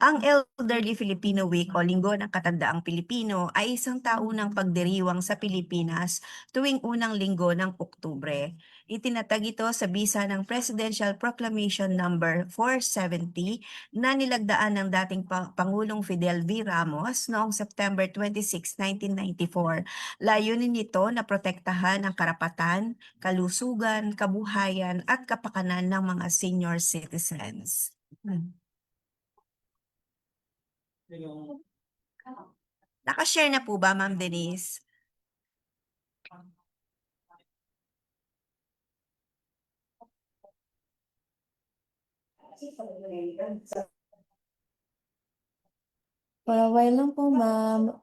Ang Elderly Filipino Week o Linggo ng Katandaang Pilipino ay isang taunang pagdiriwang sa Pilipinas tuwing unang linggo ng Oktubre. Itinatag ito sa bisa ng Presidential Proclamation Number 470 na nilagdaan ng dating Pangulong Fidel V. Ramos noong September 26, 1994. Layunin nito na protektahan ang karapatan, kalusugan, kabuhayan at kapakanan ng mga senior citizens. Nakashare na po ba, Ma'am Denise? For a while lang po, ma'am.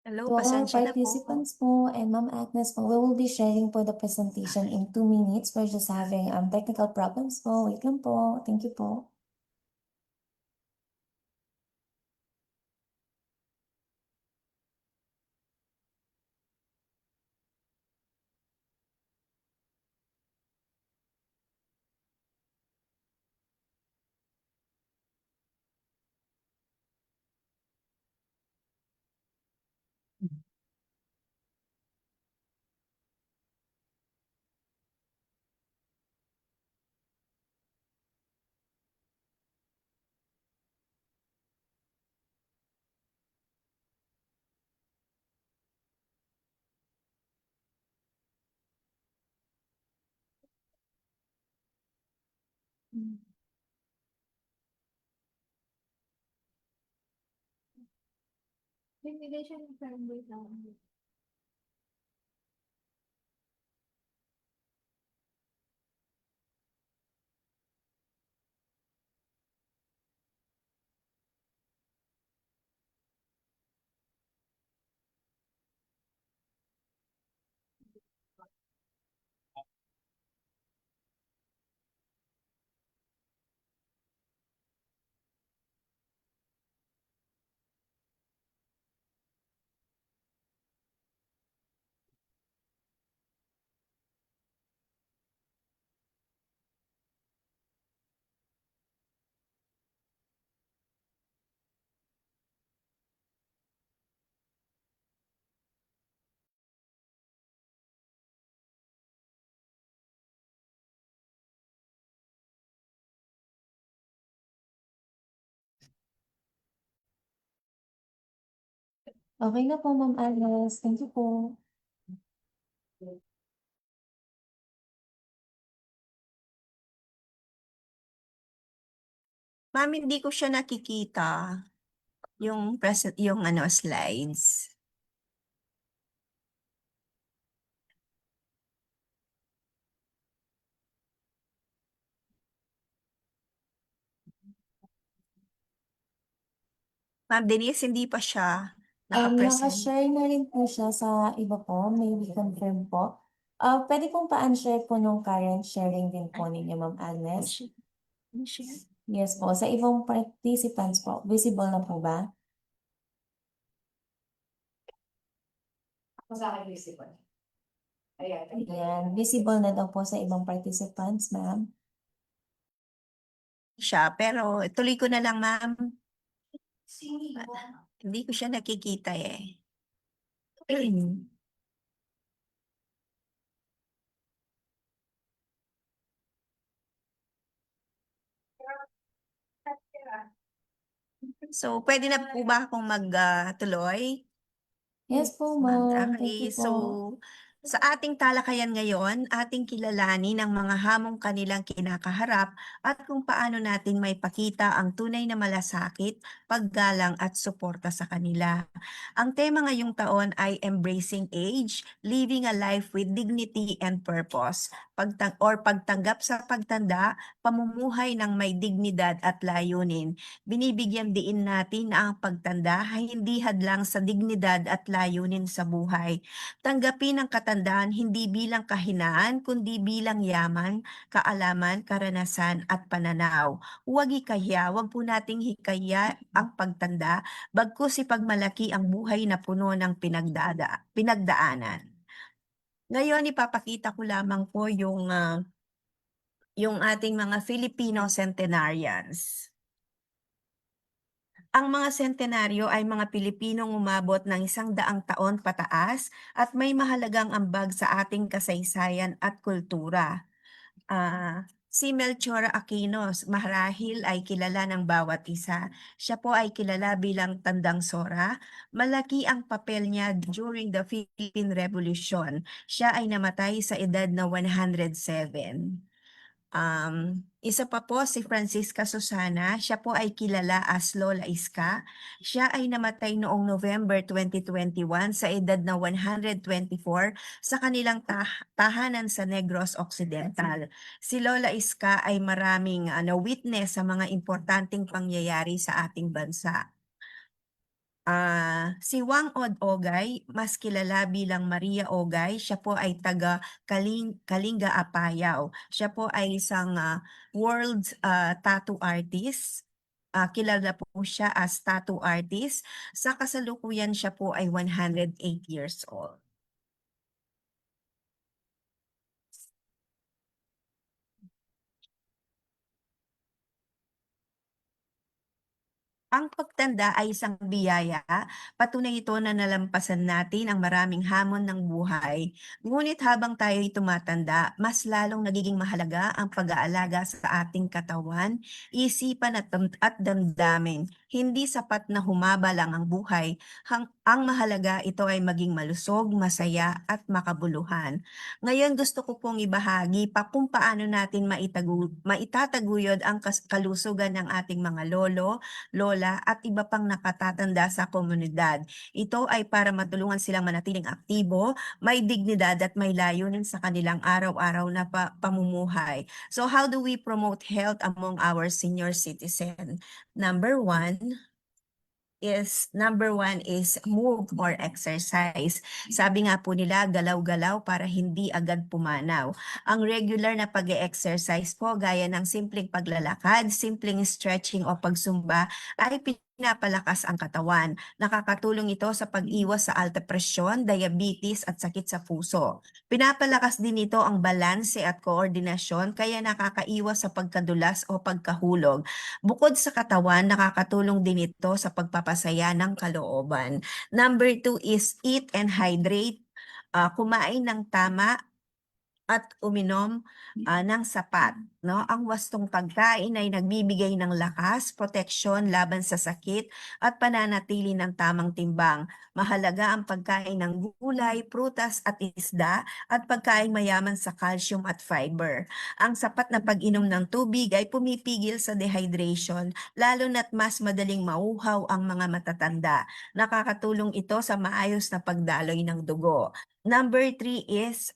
Hello, To all pasensya na po. participants po and Ma'am Agnes po, we will be sharing po the presentation in 2 minutes. We're just having technical problems po. Wait lang po. Thank you po. Nagbigay siya ng friendly sa akin. Okay na po, Ma'am Agnes. Thank you po. Ma'am, hindi ko siya nakikita. Yung ano, slides. Ma'am Denise, hindi pa siya naka-present. Naka-share na rin po siya sa iba po. May we confirm po. Pwede pong pa-unshare po nung current sharing din po ninyo, Ma'am Agnes. Yes po. Sa ibang participants po, visible na po ba? Ako sa akin visible. Ayan. Ayan. Visible na daw po sa ibang participants, ma'am. Siya, pero tuloy ko na lang, ma'am. Hindi ko siya nakikita eh. So, pwede na po ba akong magtuloy? Yes po, ma'am. Thank you Okay, po. so sa ating talakayan ngayon, ating kilalanin ang mga hamong kanilang kinakaharap at kung paano natin may pakita ang tunay na malasakit, paggalang at suporta sa kanila. Ang tema ngayong taon ay Embracing Age, Living a Life with Dignity and Purpose, pagtanggap sa pagtanda, pamumuhay ng may dignidad at layunin. Binibigyan diin natin na ang pagtanda ay hindi hadlang sa dignidad at layunin sa buhay. Tanggapin ang katandaan hindi bilang kahinaan, kundi bilang yaman, kaalaman, karanasan at pananaw. Huwag hikaya, huwag po nating hikaya ang pagtanda, bagkus ipagmalaki ang buhay na puno ng pinagdaanan. Ngayon, ipapakita ko lamang po yung ating mga Filipino centenarians. Ang mga sentenaryo ay mga Pilipinong umabot ng 100 taon pataas at may mahalagang ambag sa ating kasaysayan at kultura. Si Melchor Aquino, marahil ay kilala ng bawat isa. Siya po ay kilala bilang Tandang Sora. Malaki ang papel niya during the Philippine Revolution. Siya ay namatay sa edad na 107. Isa pa po si Francisca Susana, siya po ay kilala as Lola Iska. Siya ay namatay noong November 2021 sa edad na 124 sa kanilang tahanan sa Negros Occidental. Si Lola Iska ay maraming witness sa mga importanteng pangyayari sa ating bansa. Si Wang Od Ogay, mas kilala bilang Maria Ogay, siya po ay taga Kalinga Apayao. Siya po ay isang world tattoo artist. Kilala po siya as tattoo artist. Sa kasalukuyan siya po ay 108 years old. Ang pagtanda ay isang biyaya, patunay ito na nalampasan natin ang maraming hamon ng buhay. Ngunit habang tayo'y tumatanda, mas lalong nagiging mahalaga ang pag-aalaga sa ating katawan, isipan at damdamin. Hindi sapat na humaba lang ang buhay. Ang mahalaga ito ay maging malusog, masaya at makabuluhan. Ngayon gusto ko pong ibahagi pa kung paano natin maitataguyod ang kalusugan ng ating mga lolo, lola at iba pang nakatatanda sa komunidad. Ito ay para matulungan silang manatiling aktibo, may dignidad at may layunin sa kanilang araw-araw na pamumuhay. So how do we promote health among our senior citizen? Number one is move or exercise. Sabi nga po nila, galaw-galaw para hindi agad pumanaw. Ang regular na pag-exercise po, gaya ng simpleng paglalakad, simpleng stretching o pagsumba, ay pinapalakas ang katawan. Nakakatulong ito sa pag-iwas sa alta presyon, diabetes at sakit sa puso. Pinapalakas din ito ang balanse at koordinasyon, kaya nakakaiwas sa pagkadulas o pagkahulog. Bukod sa katawan, nakakatulong din ito sa pagpapasaya ng kalooban. Number 2 is eat and hydrate. Kumain ng tama at uminom ng sapat, no? Ang wastong pagkain ay nagbibigay ng lakas, proteksyon laban sa sakit at pananatili ng tamang timbang. Mahalaga ang pagkain ng gulay, prutas at isda at pagkain mayaman sa calcium at fiber. Ang sapat na pag-inom ng tubig ay pumipigil sa dehydration, lalo na't mas madaling mauhaw ang mga matatanda. Nakakatulong ito sa maayos na pagdaloy ng dugo. Number 3 is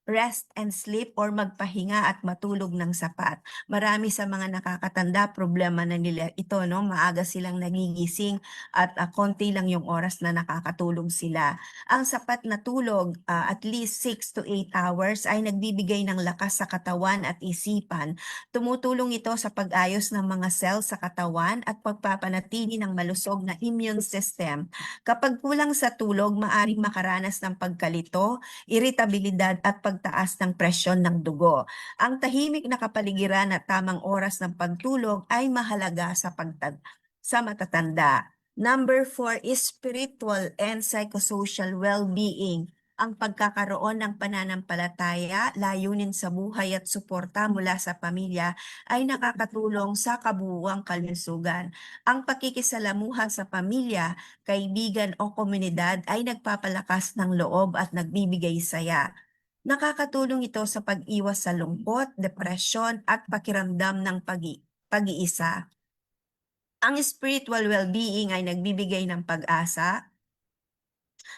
rest and sleep or magpahinga at matulog ng sapat. Marami sa mga nakakatanda, problema na nila ito, no? Maaga silang nagigising at konti lang yung oras na nakakatulog sila. Ang sapat na tulog, at least 6 to 8 hours, ay nagbibigay ng lakas sa katawan at isipan. Tumutulong ito sa pag-ayos ng mga cells sa katawan at pagpapanatili ng malusog na immune system. Kapag kulang sa tulog, maaring makaranas ng pagkalito, iritabilidad at pagtaas ng presyon ng dugo. Ang tahimik na kapaligiran at tamang oras ng pagtulog ay mahalaga sa matatanda. Number 4 is spiritual and psychosocial well-being. Ang pagkakaroon ng pananampalataya, layunin sa buhay at suporta mula sa pamilya ay nakakatulong sa kabuuang kalusugan. Ang pakikisalamuha sa pamilya, kaibigan o komunidad ay nagpapalakas ng loob at nagbibigay saya. Nakakatulong ito sa pag-iwas sa lungkot, depresyon at pakiramdam ng pag-iisa. Ang spiritual well-being ay nagbibigay ng pag-asa,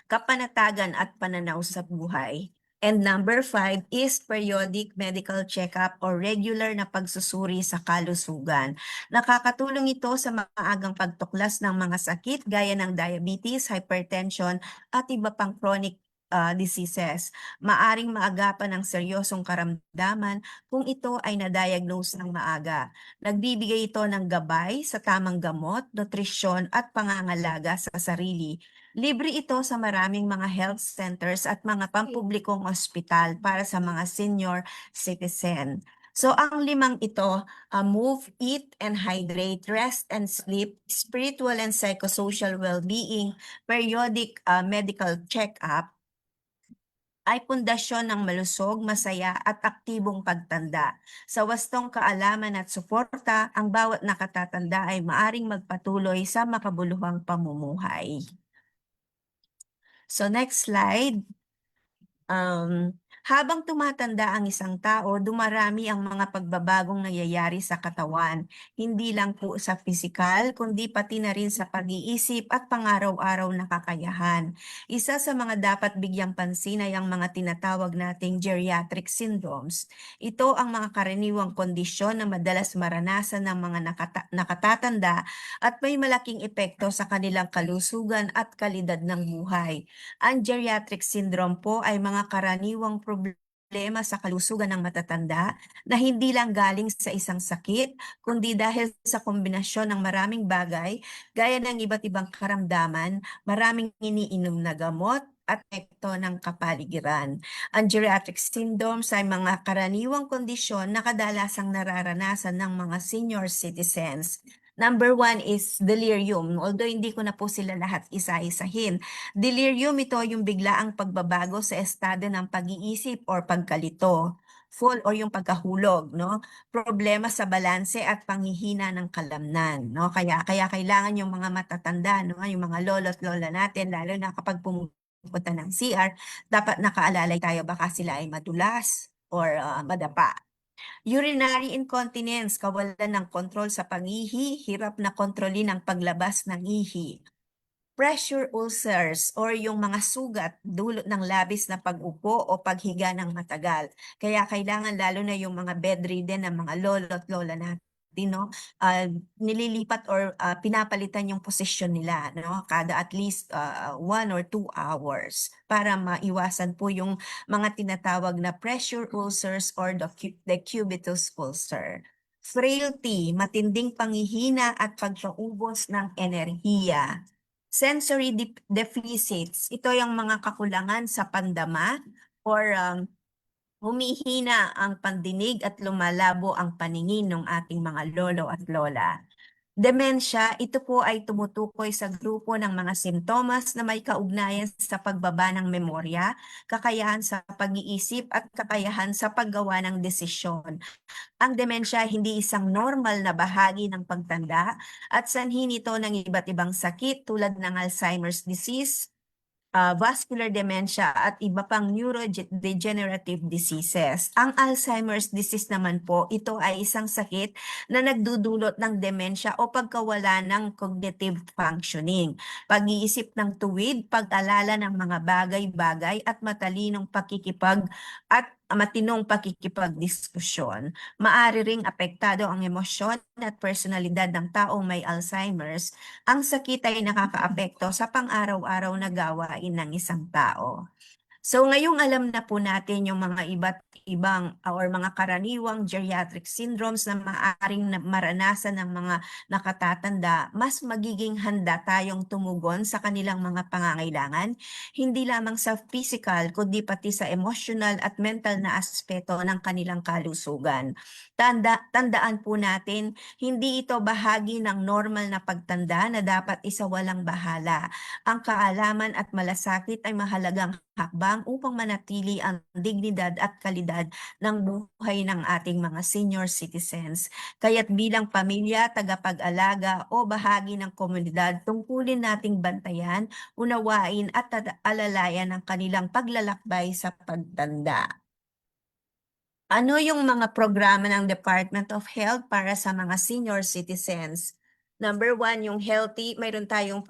kapanatagan at pananaw sa buhay. And number 5 is periodic medical checkup or regular na pagsusuri sa kalusugan. Nakakatulong ito sa maagang pagtuklas ng mga sakit gaya ng diabetes, hypertension at iba pang chronic diseases. Maaring maagapan ng seryosong karamdaman kung ito ay na-diagnose ng maaga. Nagbibigay ito ng gabay sa tamang gamot, nutrisyon at pangangalaga sa sarili. Libre ito sa maraming mga health centers at mga pampublikong ospital para sa mga senior citizen. So ang limang ito, move, eat and hydrate, rest and sleep, spiritual and psychosocial well-being, periodic medical check-up, ay pundasyon ng malusog, masaya at aktibong pagtanda. Sa wastong kaalaman at suporta, ang bawat nakatatanda ay maaring magpatuloy sa makabuluhang pamumuhay. So next slide. Habang tumatanda ang isang tao, dumarami ang mga pagbabagong nangyayari sa katawan. Hindi lang po sa pisikal, kundi pati na rin sa pag-iisip at pang-araw-araw na kakayahan. Isa sa mga dapat bigyang pansin ay ang mga tinatawag nating geriatric syndromes. Ito ang mga karaniwang kondisyon na madalas maranasan ng mga nakatatanda at may malaking epekto sa kanilang kalusugan at kalidad ng buhay. Ang geriatric syndrome po ay mga karaniwang problema sa kalusugan ng matatanda na hindi lang galing sa isang sakit, kundi dahil sa kombinasyon ng maraming bagay gaya ng iba't ibang karamdaman, maraming iniinom na gamot, at epekto ng kapaligiran. Ang geriatric syndromes ay mga karaniwang kondisyon na kadalasang nararanasan ng mga senior citizens. Number 1 is delirium. Although hindi ko na po sila lahat isa-isahin. Delirium, ito yung biglaang pagbabago sa estado ng pag-iisip or pagkalito. Fall or yung pagkahulog, no? Problema sa balanse at panghihina ng kalamnan, no? Kaya kailangan yung mga matatanda, no? Yung mga lolo't lola natin, lalo na kapag pumunta ng CR, dapat nakaalalay tayo baka sila ay madulas or madapa. Urinary incontinence, kawalan ng kontrol sa pag-ihi, hirap na kontrolin ang paglabas ng ihi. Pressure ulcers or yung mga sugat dulot ng labis na pag-upo o paghiga ng matagal. Kaya kailangan lalo na yung mga bedridden ng mga lolo at lola natin, no? Nililipat or pinapalitan yung posisyon nila, no? Kada at least 1 or 2 hours para maiwasan po yung mga tinatawag na pressure ulcers or decubitus ulcer. Frailty, matinding panghihina at pagpaubos ng enerhiya. Sensory deficits, ito yung mga kakulangan sa pandama or humihina ang pandinig at lumalabo ang paningin ng ating mga lolo at lola. Demensya, ito po ay tumutukoy sa grupo ng mga simptomas na may kaugnayan sa pagbaba ng memorya, kakayahan sa pag-iisip at kakayahan sa paggawa ng desisyon. Ang demensya ay hindi isang normal na bahagi ng pagtanda at sanhi nito ng iba't ibang sakit tulad ng Alzheimer's disease, vascular dementia at iba pang neurodegenerative diseases. Ang Alzheimer's disease naman po, ito ay isang sakit na nagdudulot ng demensya o pagkawala ng cognitive functioning, pag-iisip ng tuwid, pag-alala ng mga bagay-bagay at matinong pakikipagdiskusyon. Maari ring apektado ang emosyon at personalidad ng taong may Alzheimer's. Ang sakit ay nakakaapekto sa pang-araw-araw na gawain ng isang tao. So ngayong alam na po natin yung mga iba't ibang or mga karaniwang geriatric syndromes na maaring maranasan ng mga nakatatanda, mas magiging handa tayong tumugon sa kanilang mga pangangailangan, hindi lamang sa physical kundi pati sa emotional at mental na aspeto ng kanilang kalusugan. Tandaan po natin, hindi ito bahagi ng normal na pagtanda na dapat isawalang bahala. Ang kaalaman at malasakit ay mahalagang hakbang upang manatili ang dignidad at kalidad ng buhay ng ating mga senior citizens. Kaya't bilang pamilya, tagapag-alaga o bahagi ng komunidad, tungkulin nating bantayan, unawain at alalayan ang kanilang paglalakbay sa pagtanda. Ano yung mga programa ng Department of Health para sa mga senior citizens? Number 1, yung healthy, mayroon tayong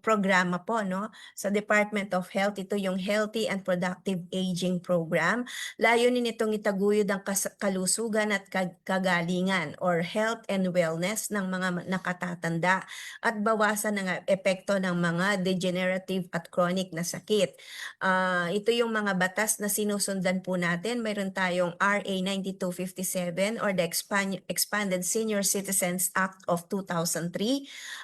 programa po, no? Sa Department of Health, ito yung Healthy and Productive Aging Program. Layunin itong itaguyod ang kalusugan at kagalingan or health and wellness ng mga nakatatanda at bawasan ng epekto ng mga degenerative at chronic na sakit. Ito yung mga batas na sinusundan po natin. Mayroon tayong RA 9257 or the Expanded Senior Citizens Act of 2003,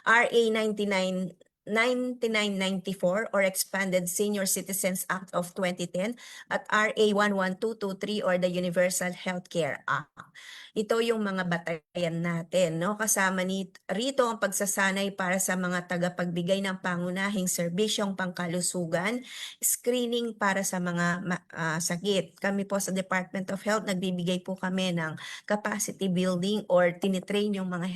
RA 9994 or Expanded Senior Citizens Act of 2010 at RA 11223 or the Universal Healthcare Act. Ito yung mga batayan natin, no? Kasama rito ang pagsasanay para sa mga tagapagbigay ng pangunahing serbisyong pangkalusugan, screening para sa mga sakit. Kami po sa Department of Health, nagbibigay po kami ng capacity building or tinitrain yung mga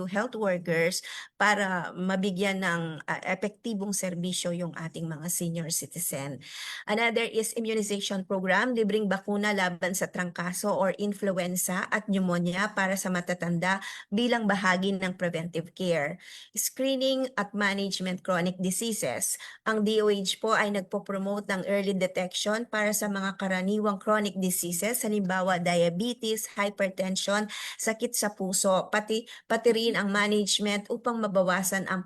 health workers para mabigyan ng epektibong serbisyo yung ating mga senior citizen. Another is immunization program, libreng bakuna laban sa trangkaso or influenza at pneumonia para sa matatanda bilang bahagi ng preventive care. Screening at management chronic diseases. Ang DOH po ay nagpo-promote ng early detection para sa mga karaniwang chronic diseases, halimbawa diabetes, hypertension, sakit sa puso, pati rin ang management upang mabawasan ang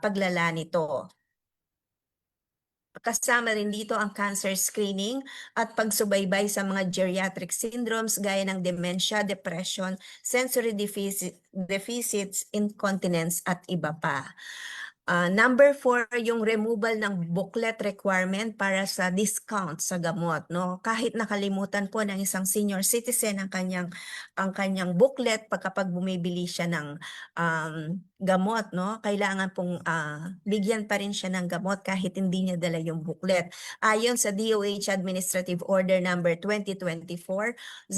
paglala nito. Kasama rin dito ang cancer screening at pagsubaybay sa mga geriatric syndromes gaya ng dementia, depression, sensory deficits, incontinence at iba pa. Number 4, yung removal ng booklet requirement para sa discount sa gamot, no? Kahit nakalimutan po ng isang senior citizen ang kanyang booklet kapag bumibili siya ng gamot, no? Kailangan pong bigyan pa rin siya ng gamot kahit hindi niya dala yung booklet. Ayon sa DOH Administrative Order number 2024-0017,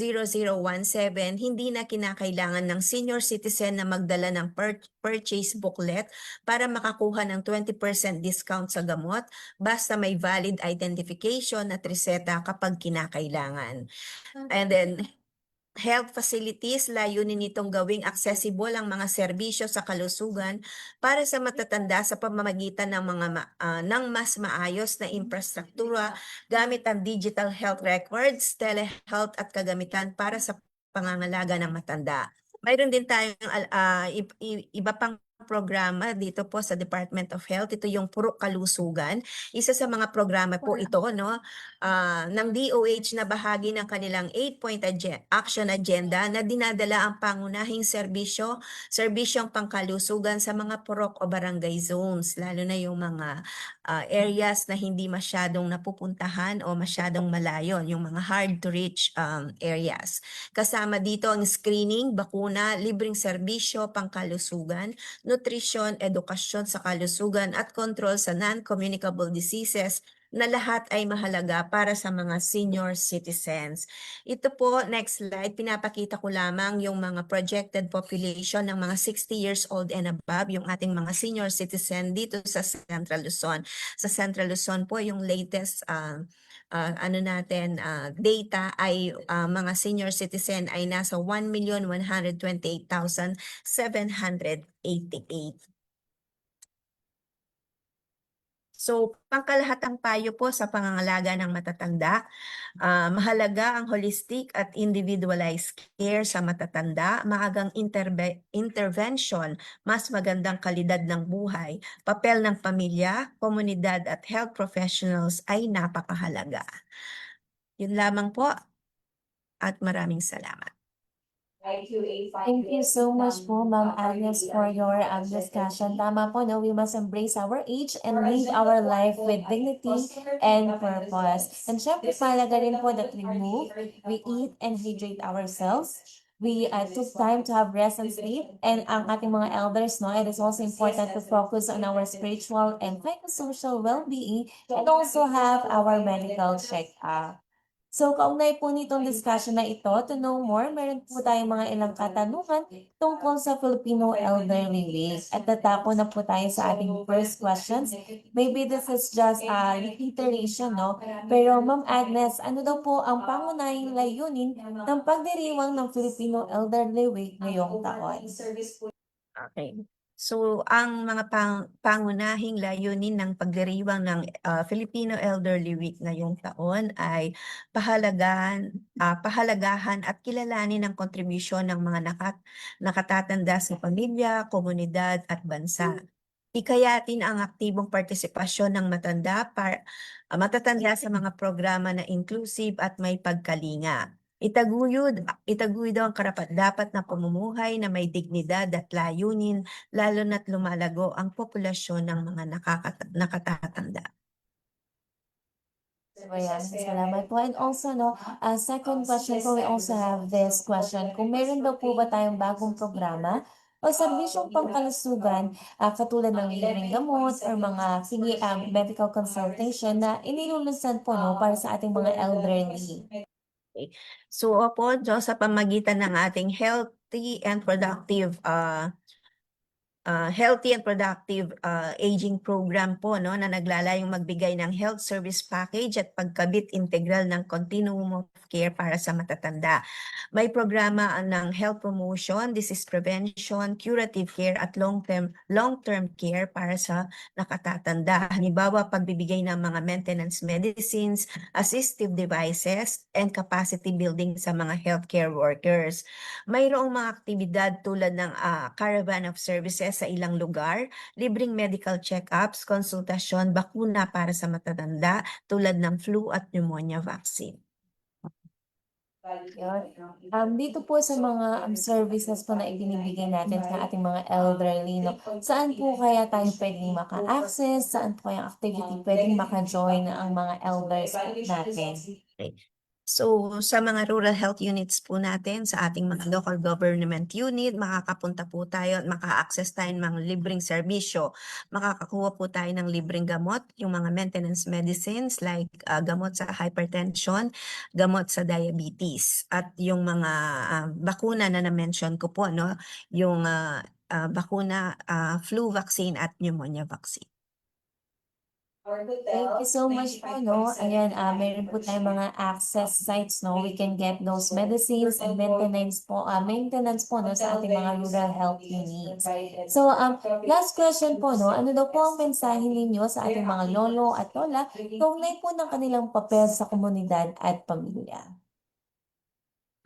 hindi na kinakailangan ng senior citizen na magdala ng purchase booklet para makakuha ng 20% discount sa gamot basta may valid identification at reseta kapag kinakailangan. And then, health facilities, layunin nitong gawing accessible ang mga serbisyo sa kalusugan para sa matatanda sa pamamagitan ng ng mas maayos na infrastruktura gamit ang digital health records, telehealth at kagamitan para sa pangangalaga ng matanda. Mayroon din tayong iba pang programa dito po sa Department of Health. Ito yung Puro Kalusugan. Isa sa mga programa po ito, no, ng DOH na bahagi ng kanilang 8-point action agenda na dinadala ang pangunahing serbisyong pangkalusugan sa mga purok o barangay zones, lalo na yung mga areas na hindi masyadong napupuntahan o masyadong malayo, yung mga hard to reach areas. Kasama dito ang screening, bakuna, libreng serbisyo, pangkalusugan, nutrisyon, edukasyon sa kalusugan at control sa non-communicable diseases na lahat ay mahalaga para sa mga senior citizens. Ito po, next slide, pinapakita ko lamang yung mga projected population ng mga 60 years old and above, yung ating mga senior citizen dito sa Central Luzon. Sa Central Luzon po, yung latest data ay mga senior citizen ay nasa 1,128,788. So, pangkalahatang payo po sa pangangalaga ng matatanda, mahalaga ang holistic at individualized care sa matatanda, maagang intervention, mas magandang kalidad ng buhay, papel ng pamilya, komunidad at health professionals ay napakahalaga. Yun lamang po at maraming salamat. Thank you so much po, Ma'am Agnes, for your discussion. Tama po, no? We must embrace our age and live our life with dignity and purpose. And syempre, mahalaga rin po that we move, we eat, and hydrate ourselves. We took time to have rest and sleep. And ang ating mga elders, no, it is also important to focus on our spiritual and psychosocial well-being and also have our medical check-up. So, kaugnay po nitong discussion na ito, to know more, meron po tayong mga ilang katanungan tungkol sa Filipino Elderly Week. At tatako na po tayo sa ating first questions. Maybe this is just a reiteration, no? Pero Ma'am Agnes, ano daw po ang pangunahing layunin ng pagdiriwang ng Filipino Elderly Week ngayong taon? Okay. So, ang mga pangunahing layunin ng pagdiriwang ng Filipino Elderly Week ngayong taon ay pahalagahan at kilalanin ang kontribusyon ng mga nakatatanda sa pamilya, komunidad at bansa. Hikayatin ang aktibong partisipasyon ng matatanda sa mga programa na inclusive at may pagkalinga. Itaguyod ang karapat-dapat na pamumuhay na may dignidad at layunin, lalo na't lumalago ang populasyon ng mga nakatatanda. So, ayan, salamat po. And also, no, second question po, we also have this question. Kung meron daw po ba tayong bagong programa o serbisyong pangkalusugan, katulad ng libreng gamot or mga medical consultation na inilulunsad po, no, para sa ating mga elderly. So, sa pamagitan ng ating healthy and productive aging program po, no, na naglalayong magbigay ng health service package at pagkabit integral ng continuum of care para sa matatanda. May programa ng health promotion, disease prevention, curative care at long-term care para sa nakatatanda. Halimbawa, pagbibigay ng mga maintenance medicines, assistive devices, and capacity building sa mga healthcare workers. Mayroong mga aktibidad tulad ng caravan of services sa ilang lugar, libreng medical check-ups, konsultasyon, bakuna para sa matatanda tulad ng flu at pneumonia vaccine. Dito po sa mga services po na ibinibigay natin sa ating mga elderly, no, saan po kaya tayo pwedeng maka-access? Saan po yung activity pwedeng maka-join ang mga elders po natin? So, sa mga rural health units po natin, sa ating mga local government unit, makakapunta po tayo at maka-access tayo ng mga libreng serbisyo. Makakakuha po tayo ng libreng gamot, yung mga maintenance medicines like gamot sa hypertension, gamot sa diabetes, at yung mga bakuna na na-mention ko po, no? Yung bakuna, flu vaccine at pneumonia vaccine. Thank you so much po, no? Ayan, meron po tayong mga access sites, no? We can get those medicines and maintenance po, no, sa ating mga rural health units. So, last question po, no? Ano daw po ang mensahe ninyo sa ating mga lolo at lola kaugnay po ng kanilang papel sa komunidad at pamilya?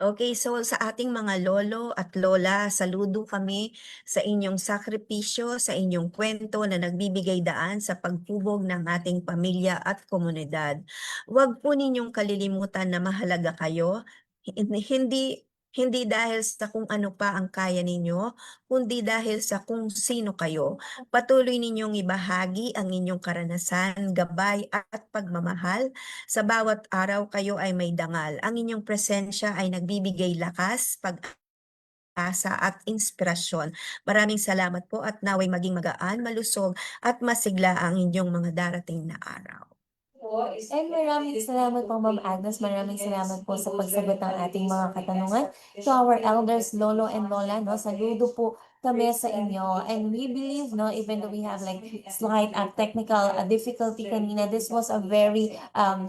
Okay, so sa ating mga lolo at lola, saludo kami sa inyong sakripisyo, sa inyong kwento na nagbibigay daan sa pagpubog ng ating pamilya at komunidad. Huwag po ninyong kalilimutan na mahalaga kayo. Hindi Hindi dahil sa kung ano pa ang kaya ninyo, kundi dahil sa kung sino kayo. Patuloy ninyong ibahagi ang inyong karanasan, gabay at pagmamahal. Sa bawat araw kayo ay may dangal. Ang inyong presensya ay nagbibigay lakas, pag-asa at inspirasyon. Maraming salamat po at naway maging magaan, malusog at masigla ang inyong mga darating na araw. And maraming salamat po, Ma'am Agnes. Maraming salamat po sa pagsagot ng ating mga katanungan. To our elders, Lolo and Lola, no, saludo po kami sa inyo. And we believe, no, even though we have like slight technical difficulty kanina, this was a very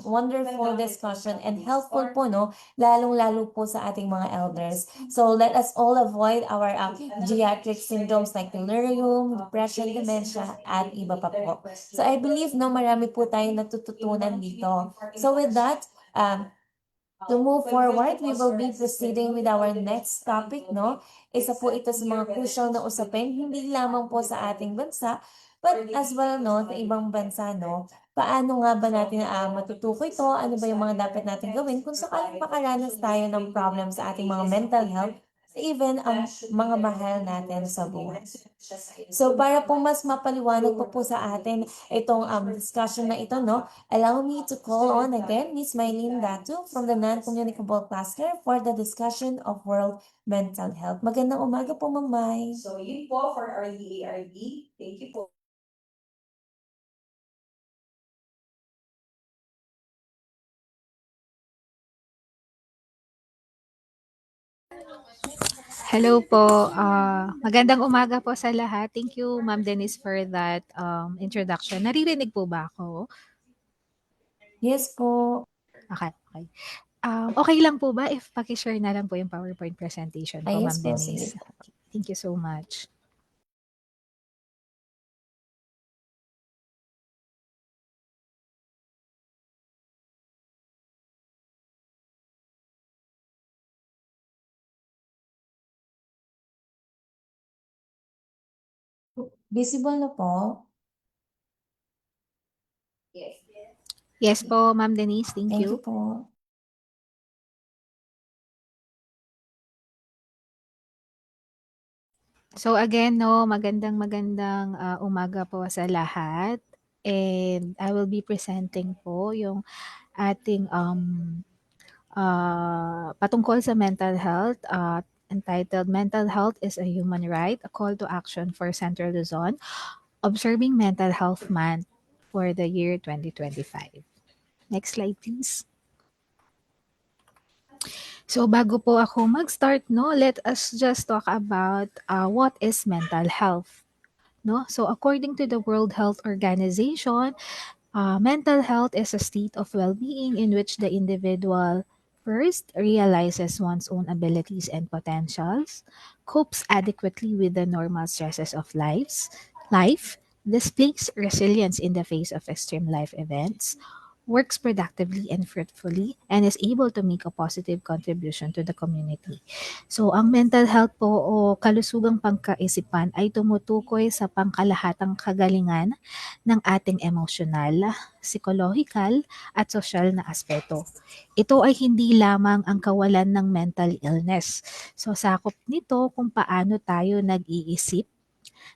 wonderful discussion and helpful po, no, lalong-lalo po sa ating mga elders. So let us all avoid our geriatric syndromes like delirium, depression, dementia, at iba pa po. So I believe, no, marami po tayong natututunan dito. So with that, to move forward, we will be proceeding with our next topic, no? Isa po ito sa mga crucial na usapin, hindi lamang po sa ating bansa, but as well, no, sa ibang bansa, no? Paano nga ba natin matutukoy ito? Ano ba yung mga dapat natin gawin kung sakaling makaranas tayo ng problem sa ating mga mental health, even ang mga mahal natin sa buhay. So para po mas mapaliwanag po sa atin itong discussion na ito, no? Allow me to call on again Miss Mylene Datu from the Non-Communicable Cluster for the discussion of World Mental Health. Magandang umaga po, Ma'am May. So yun po for our EARD. Thank you po. Hello po. Magandang umaga po sa lahat. Thank you, Ma'am Denise, for that introduction. Naririnig po ba ako? Yes po. Okay, okay. Okay lang po ba if paki-share na lang po yung PowerPoint presentation po, Yes Ma'am po, sige Denise? po. Thank you so much. Visible na po. Yes. Yes po, Ma'am Denise. Thank Thank you you. po. So again, no, magandang umaga po sa lahat. And I will be presenting po yung ating patungkol sa mental health, entitled Mental Health is a Human Right, a Call to Action for Central Luzon, Observing Mental Health Month for the year 2025. Next slide, please. So bago po ako mag-start, no, let us just talk about what is mental health. No? So according to the World Health Organization, mental health is a state of well-being in which the individual first realizes one's own abilities and potentials, copes adequately with the normal stresses of life, displays resilience in the face of extreme life events, works productively and fruitfully, and is able to make a positive contribution to the community. So, ang mental health po o kalusugang pangkaisipan ay tumutukoy sa pangkalahatang kagalingan ng ating emosyonal, psikolohikal at sosyal na aspeto. Ito ay hindi lamang ang kawalan ng mental illness. So, sakop nito kung paano tayo nag-iisip,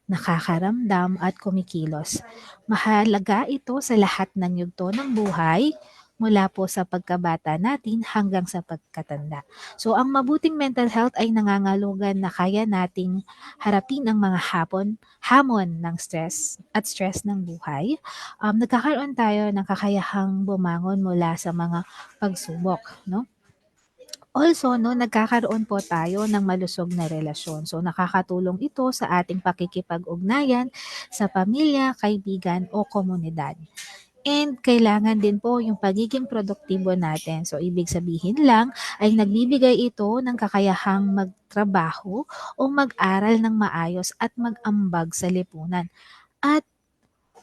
nakakaramdam at kumikilos. Mahalaga ito sa lahat ng yugto ng buhay, mula po sa pagkabata natin hanggang sa pagkatanda. So ang mabuting mental health ay nangangalugan na kaya nating harapin ang mga hamon ng stress ng buhay. Nagkakaroon tayo ng kakayahang bumangon mula sa mga pagsubok, no? Also, no, nagkakaroon po tayo ng malusog na relasyon. So, nakakatulong ito sa ating pakikipag-ugnayan sa pamilya, kaibigan o komunidad. And kailangan din po yung pagiging produktibo natin. So, ibig sabihin lang ay nagbibigay ito ng kakayahang magtrabaho o mag-aral ng maayos at mag-ambag sa lipunan. At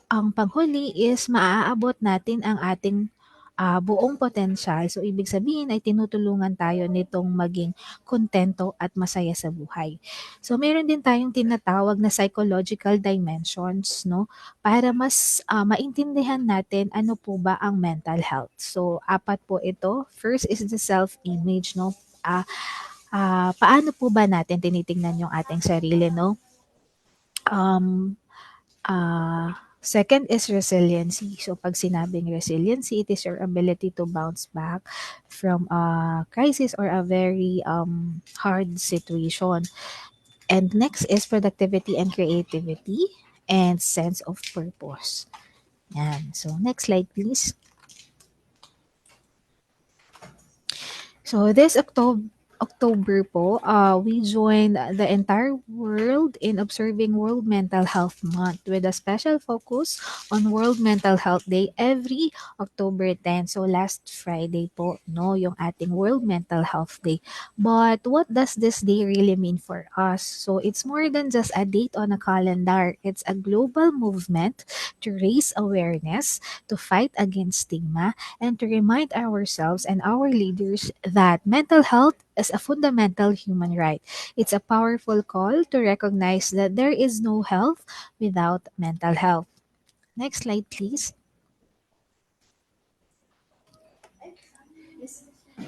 ang panghuli is maaabot natin ang ating buong potensyal. So, ibig sabihin ay tinutulungan tayo nitong maging kontento at masaya sa buhay. So, meron din tayong tinatawag na psychological dimensions, no? Para mas maintindihan natin ano po ba ang mental health. So, apat po ito. First is the self-image, no? paano po ba natin tinitingnan yung ating sarili, no? Um, Second is resiliency. So pag sinabing resiliency, it is your ability to bounce back from a crisis or a very hard situation. And next is productivity and creativity and sense of purpose. Yan. So next slide please. So this October po, we joined the entire world in observing World Mental Health Month with a special focus on World Mental Health Day every October 10. So last Friday po, no, yung ating World Mental Health Day. But what does this day really mean for us? So it's more than just a date on a calendar. It's a global movement to raise awareness, to fight against stigma, and to remind ourselves and our leaders that mental health is a fundamental human right. It's a powerful call to recognize that there is no health without mental health. Next slide, please.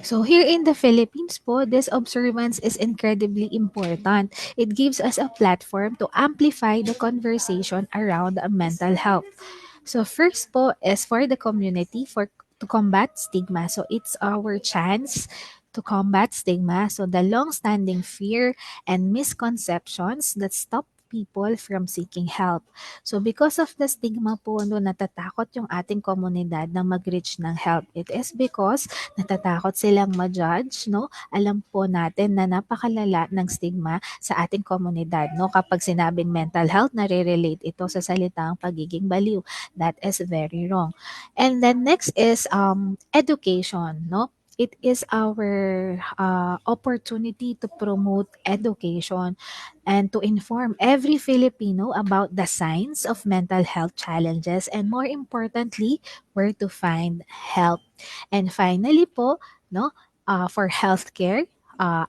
So here in the Philippines po, this observance is incredibly important. It gives us a platform to amplify the conversation around mental health. So first po is for the community to combat stigma. So it's our chance to combat stigma. So the long-standing fear and misconceptions that stop people from seeking help. So because of the stigma po, no, natatakot yung ating komunidad na mag-reach ng help. It is because natatakot silang ma-judge, no? Alam po natin na napakalala ng stigma sa ating komunidad, no? Kapag sinabing mental health, nare-relate ito sa salitang pagiging baliw. That is very wrong. And then next is education, no? It is our opportunity to promote education and to inform every Filipino about the signs of mental health challenges and more importantly, where to find help. And finally po, no, for healthcare,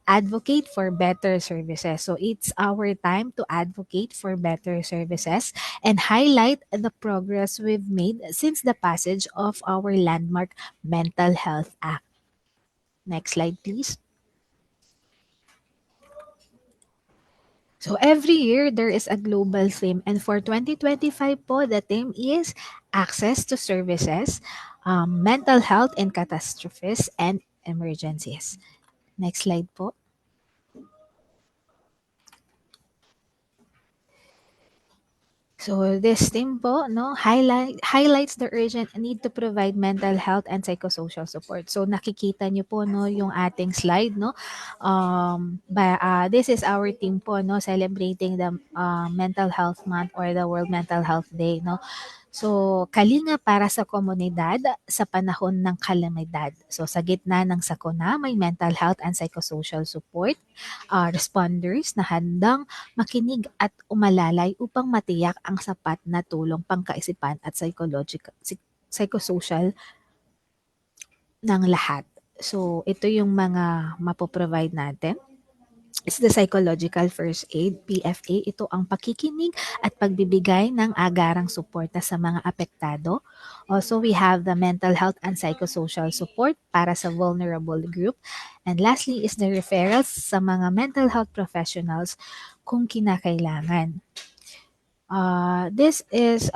advocate for better services. So it's our time to advocate for better services and highlight the progress we've made since the passage of our landmark Mental Health Act. Next slide, please. So every year there is a global theme, and for 2025 po, the theme is access to services, mental health in catastrophes and emergencies. Next slide po. So this theme po, no, highlights the urgent need to provide mental health and psychosocial support. So nakikita niyo po, no, yung ating slide, no. This is our theme po, no, celebrating the Mental Health Month or the World Mental Health Day, no. So, kalinga para sa komunidad sa panahon ng kalamidad. So, sa gitna ng sakuna, may mental health and psychosocial support, responders na handang makinig at umalalay upang matiyak ang sapat na tulong pangkaisipan at psychosocial ng lahat. So, ito yung mga mapoprovide natin. It's the Psychological First Aid, PFA. Ito ang pakikinig at pagbibigay ng agarang suporta sa mga apektado. Also, we have the mental health and psychosocial support para sa vulnerable group. And lastly is the referrals sa mga mental health professionals kung kinakailangan. This is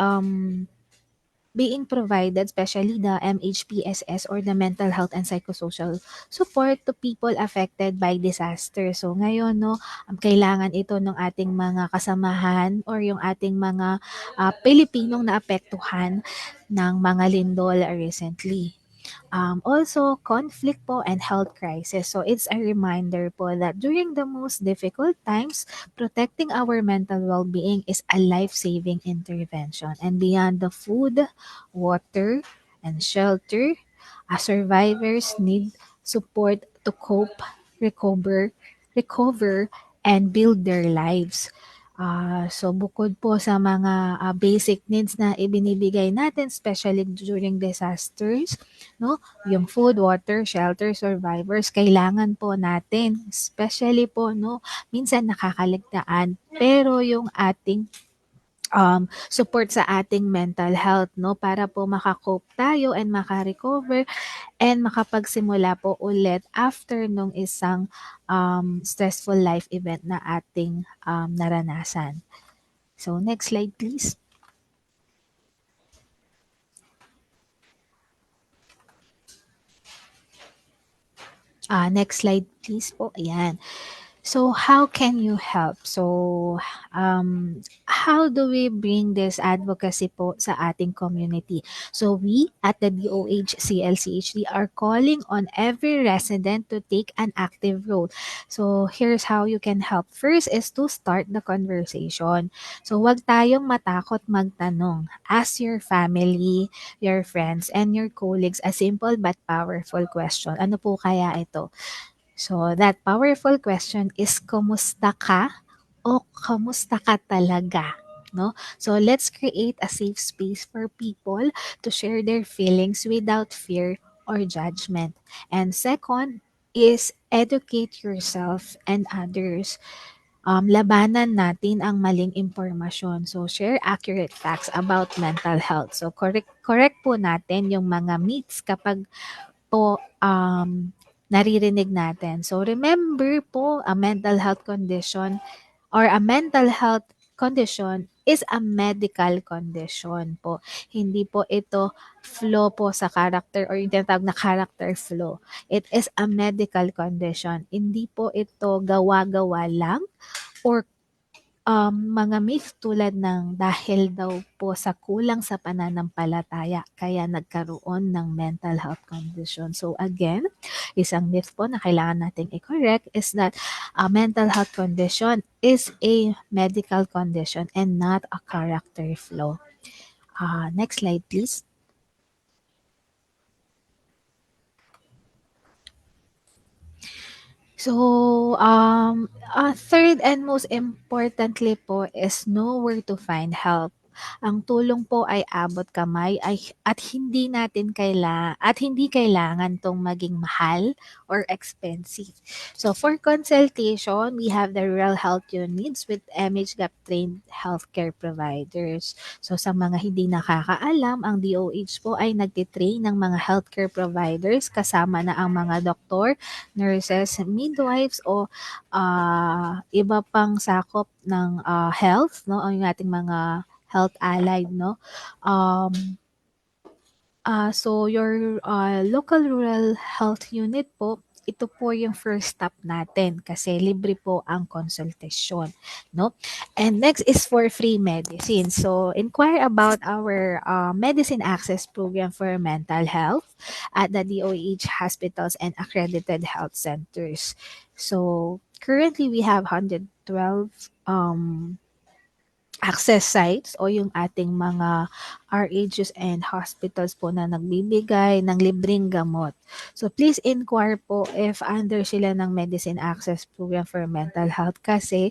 being provided, especially the MHPSS or the mental health and psychosocial support to people affected by disaster. So ngayon, no, kailangan ito ng ating mga kasamahan or yung ating mga Pilipinong naapektuhan ng mga lindol recently. Also, conflict po and health crisis. So it's a reminder po that during the most difficult times, protecting our mental well-being is a life-saving intervention. And beyond the food, water, and shelter, survivors need support to cope, recover, and build their lives. So bukod po sa mga basic needs na ibinibigay natin, especially during disasters, no? Yung food, water, shelter, survivors, kailangan po natin, especially po, no? Minsan nakakaligtaan, pero yung ating support sa ating mental health, no? Para po makakope tayo and makarecover and makapagsimula po ulit after nung isang stressful life event na ating naranasan. So, next slide please. Next slide please po. Ayan. So, how can you help? So, how do we bring this advocacy po sa ating community? So, we at the DOH CLCHD are calling on every resident to take an active role. So, here's how you can help. First is to start the conversation. So, wag tayong matakot magtanong. Ask your family, your friends, and your colleagues a simple but powerful question. Ano po kaya ito? So, that powerful question is, kumusta ka o kamusta ka talaga? No? So, let's create a safe space for people to share their feelings without fear or judgment. And second is educate yourself and others. Labanan natin ang maling impormasyon. So, share accurate facts about mental health. So, correct po natin yung mga myths kapag po naririnig natin. So remember po, a mental health condition or a mental health condition is a medical condition po. Hindi po ito flaw po sa character or yung tinatawag na character flaw. It is a medical condition. Hindi po ito gawa-gawa lang or mga myth tulad ng dahil daw po sa kulang sa pananampalataya kaya nagkaroon ng mental health condition. So again, isang myth po na kailangan nating i-correct is that a mental health condition is a medical condition and not a character flaw. Next slide please. So, third and most importantly po is know where to find help. Ang tulong po ay abot kamay at hindi kailangan tong maging mahal or expensive. So for consultation, we have the rural health units with MHGAP trained healthcare providers. So sa mga hindi nakakaalam, ang DOH po ay nagtitrain ng mga healthcare providers kasama na ang mga doktor, nurses, midwives o iba pang sakop ng health, no, ang ating mga health allied, no. So your local rural health unit po, ito po yung first stop natin kasi libre po ang konsultasyon, no? And next is for free medicine. So inquire about our medicine access program for mental health at the DOH hospitals and accredited health centers. So currently we have 112 access sites o yung ating mga RHs and hospitals po na nagbibigay ng libreng gamot. So please inquire po if under sila ng Medicine Access Program for Mental Health kasi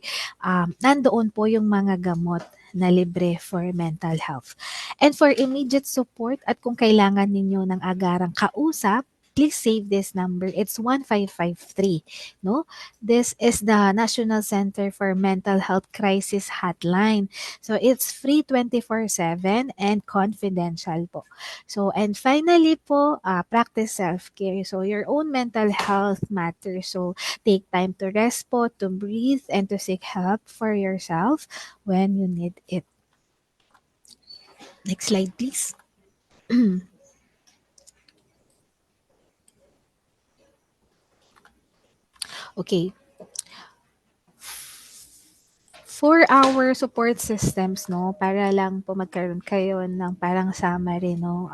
nandoon po yung mga gamot na libre for mental health. And for immediate support at kung kailangan ninyo ng agarang kausap, please save this number. It's 1553, no? This is the National Center for Mental Health Crisis Hotline. So it's free 24/7 and confidential po. So and finally po, practice self-care. So your own mental health matters. So take time to rest po, to breathe, and to seek help for yourself when you need it. Next slide, please. Okay. For our support systems, no, para lang po magkaroon kayo ng parang summary, no,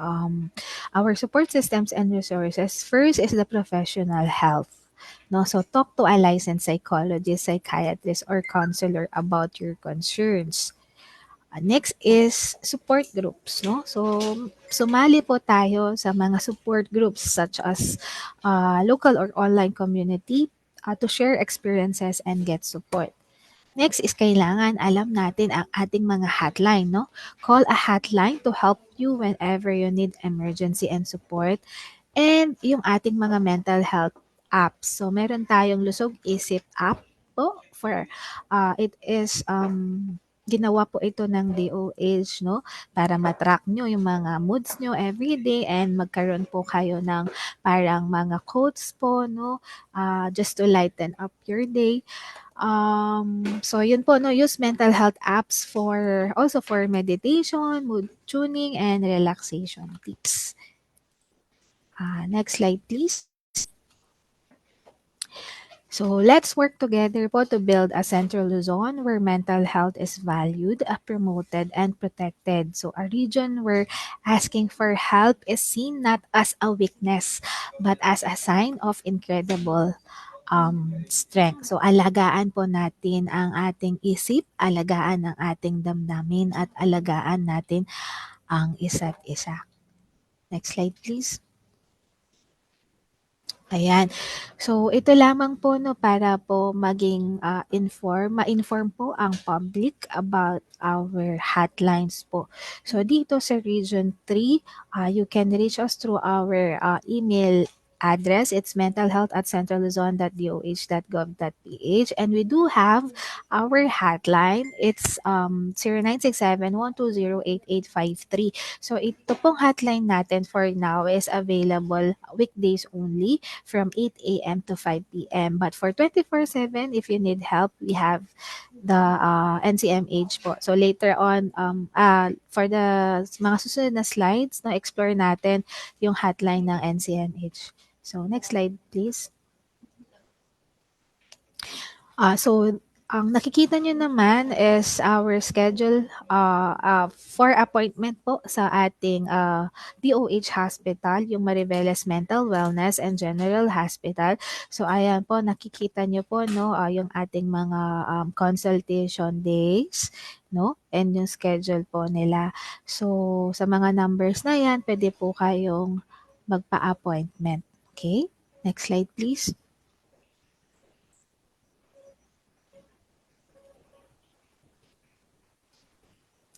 our support systems and resources, first is the professional health. No, so talk to a licensed psychologist, psychiatrist, or counselor about your concerns. Next is support groups, no? So, sumali po tayo sa mga support groups such as local or online community to share experiences and get support. Next is kailangan alam natin ang ating mga hotline, no? Call a hotline to help you whenever you need emergency and support. And yung ating mga mental health apps. So, meron tayong Lusog Isip app po for it is ginawa po ito ng DOH, no, para ma-track nyo yung mga moods nyo everyday and magkaroon po kayo ng parang mga quotes po, no, just to lighten up your day. So yun po, no, use mental health apps for also for meditation, mood tuning, and relaxation tips. Next slide, please. So let's work together po to build a central Luzon where mental health is valued, promoted, and protected. So a region where asking for help is seen not as a weakness, but as a sign of incredible strength. So alagaan po natin ang ating isip, alagaan ang ating damdamin, at alagaan natin ang isa't isa. Next slide, please. Ayan. So, ito lamang po, no, para po maging ma-inform po ang public about our hotlines po. So, dito sa Region 3, you can reach us through our email address. It's mentalhealth@centralluzon.doh.gov.ph, and we do have our hotline. It's 0967-120-8853. So, ito pong hotline natin for now is available weekdays only from 8 a.m. to 5 p.m. But for 24/7, if you need help, we have the NCMH po. So later on, for the mga susunod na slides, na explore natin yung hotline ng NCMH. So next slide, please. So ang nakikita nyo naman is our schedule for appointment po sa ating DOH Hospital, yung Mariveles Mental Wellness and General Hospital. So ayan po, nakikita nyo po, no, yung ating mga consultation days, no, and yung schedule po nila. So sa mga numbers na yan, pwede po kayong magpa-appointment. Okay? Next slide, please.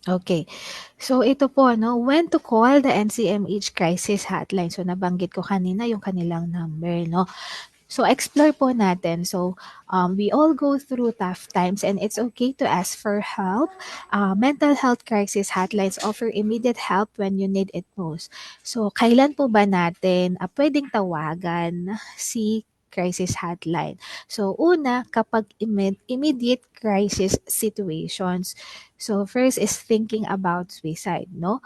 Okay. So ito po, no, when to call the NCMH crisis hotline. So nabanggit ko kanina yung kanilang number, no. So explore po natin. So we all go through tough times and it's okay to ask for help. Mental health crisis hotlines offer immediate help when you need it most. So kailan po ba natin pwedeng tawagan si crisis hotline? So una, kapag immediate crisis situations. So first is thinking about suicide, no?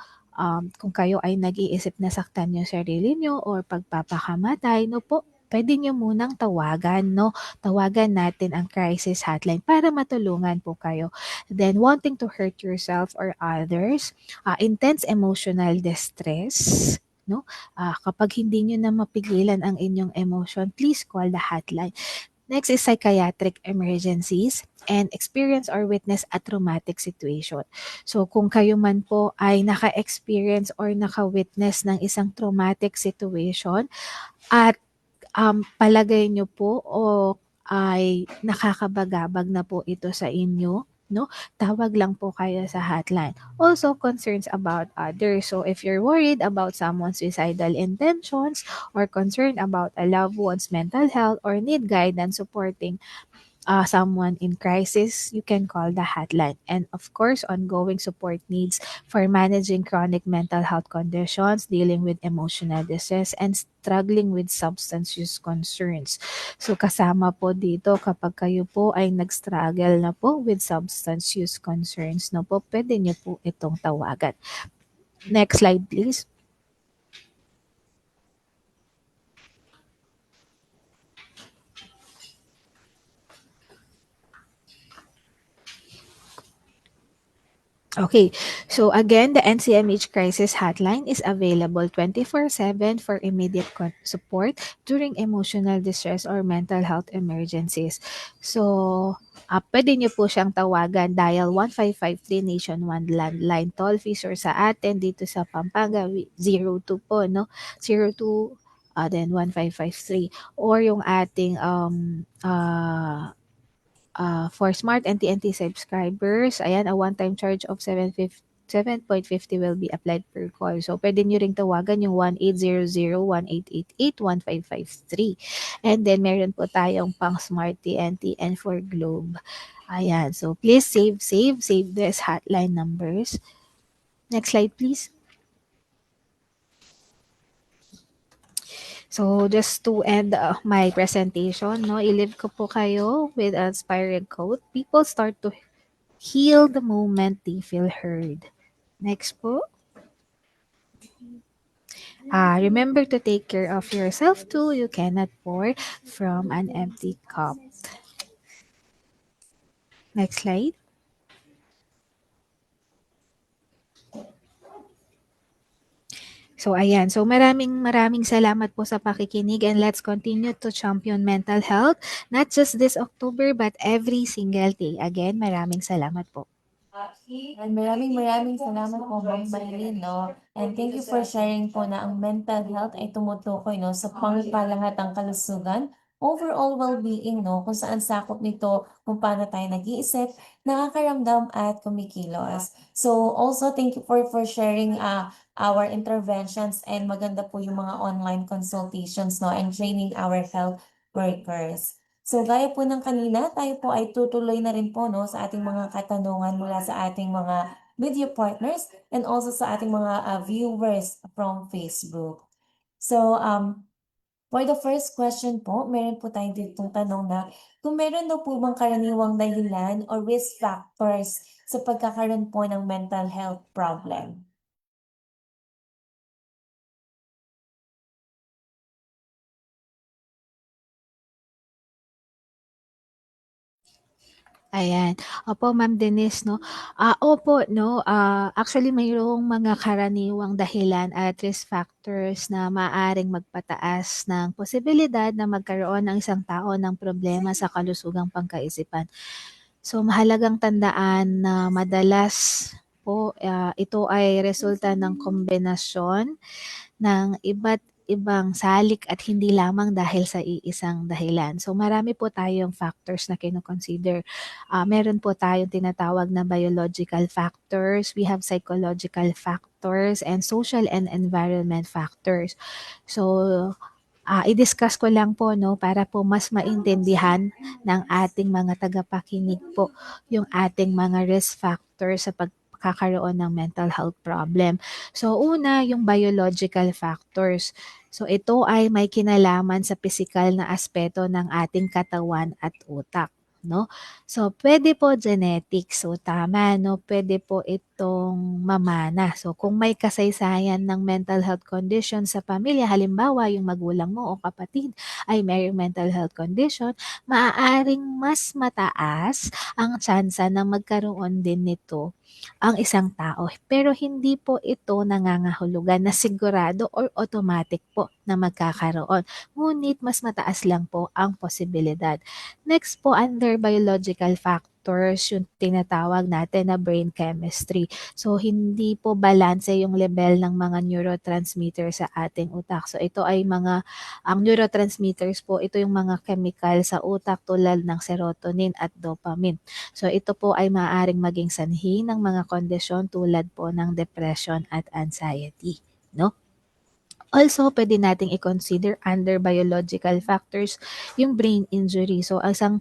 Kung kayo ay nag-iisip na saktan yung sarili nyo or pagpapakamatay, no po, pwede nyo munang tawagan, no? Tawagan natin ang crisis hotline para matulungan po kayo. Then, wanting to hurt yourself or others, intense emotional distress, no? Kapag hindi nyo na mapigilan ang inyong emotion, please call the hotline. Next is psychiatric emergencies and experience or witness a traumatic situation. So kung kayo man po ay naka-experience or naka-witness ng isang traumatic situation at palagay nyo po o ay nakakabagabag na po ito sa inyo, no? Tawag lang po kayo sa hotline. Also, concerns about others. So, if you're worried about someone's suicidal intentions or concerned about a loved one's mental health or need guidance supporting someone in crisis, you can call the hotline. And of course, ongoing support needs for managing chronic mental health conditions, dealing with emotional distress, and struggling with substance use concerns. So kasama po dito kapag kayo po ay nag-struggle na po with substance use concerns, no po, pwede niyo po itong tawagan. Next slide, please. Okay, so again, the NCMH Crisis Hotline is available 24/7 for immediate support during emotional distress or mental health emergencies. So, pwede nyo po siyang tawagan, dial 1553 nationwide landline toll-free or sa atin dito sa Pampanga, 02 po, no? 02, then 1553. Or yung ating for smart NTNT subscribers, ayan, a one-time charge of 750 7.50 will be applied per call. So, pwede nyo ring tawagan yung 1-800-1888-1553. And then, meron po tayong pang Smart TNT and for Globe. Ayan. So, please save this hotline numbers. Next slide, please. So, just to end my presentation, no, i-leave ko po kayo with an inspiring quote. People start to heal the moment they feel heard. Next po. Remember to take care of yourself too. You cannot pour from an empty cup. Next slide. So, ayan. So, maraming salamat po sa pakikinig and let's continue to champion mental health, not just this October, but every single day. Again, maraming salamat po. And maraming salamat po, Ma'am Marilyn, no? And thank you for sharing po na ang mental health ay tumutukoy, no, sa pangkalahatang kalusugan, overall well-being, no, kung saan sakop nito kung paano tayo nag-iisip, nakakaramdam at kumikilos. So also thank you for sharing our interventions and maganda po yung mga online consultations, no, and training our health workers. So gaya po ng kanina, tayo po ay tutuloy na rin po, no, sa ating mga katanungan mula sa ating mga video partners and also sa ating mga viewers from Facebook. So for the first question po, meron po tayong ditong tanong na kung meron daw po bang karaniwang dahilan or risk factors sa pagkakaroon po ng mental health problem. Ayan. Opo, Ma'am Denise, no? Opo, no? Actually, mayroong mga karaniwang dahilan at risk factors na maaring magpataas ng posibilidad na magkaroon ng isang tao ng problema sa kalusugang pangkaisipan. So, mahalagang tandaan na madalas po ito ay resulta ng kombinasyon ng iba't ibang salik at hindi lamang dahil sa iisang dahilan. So marami po tayong factors na kino-consider. Meron po tayong tinatawag na biological factors, we have psychological factors, and social and environment factors. So i-discuss ko lang po, no, para po mas maintindihan ng ating mga tagapakinig po yung ating mga risk factors sa pagkakaroon ng mental health problem. So una, yung biological factors. So ito ay may kinalaman sa physical na aspeto ng ating katawan at utak, no? So pwede po genetics, so tama, no? Pwede po itong mamana. So kung may kasaysayan ng mental health condition sa pamilya, halimbawa yung magulang mo o kapatid ay may mental health condition, maaaring mas mataas ang tsansa na magkaroon din nito ang isang tao. Pero hindi po ito nangangahulugan na sigurado or automatic po na magkakaroon. Ngunit mas mataas lang po ang posibilidad. Next po, under biological factors, yung tinatawag natin na brain chemistry. So, hindi po balanse yung level ng mga neurotransmitter sa ating utak. So, ito ay ang neurotransmitters po, ito yung mga chemical sa utak tulad ng serotonin at dopamine. So, ito po ay maaaring maging sanhi ng mga kondisyon tulad po ng depression at anxiety, no? Also, pwede nating i-consider under biological factors yung brain injury. So, isang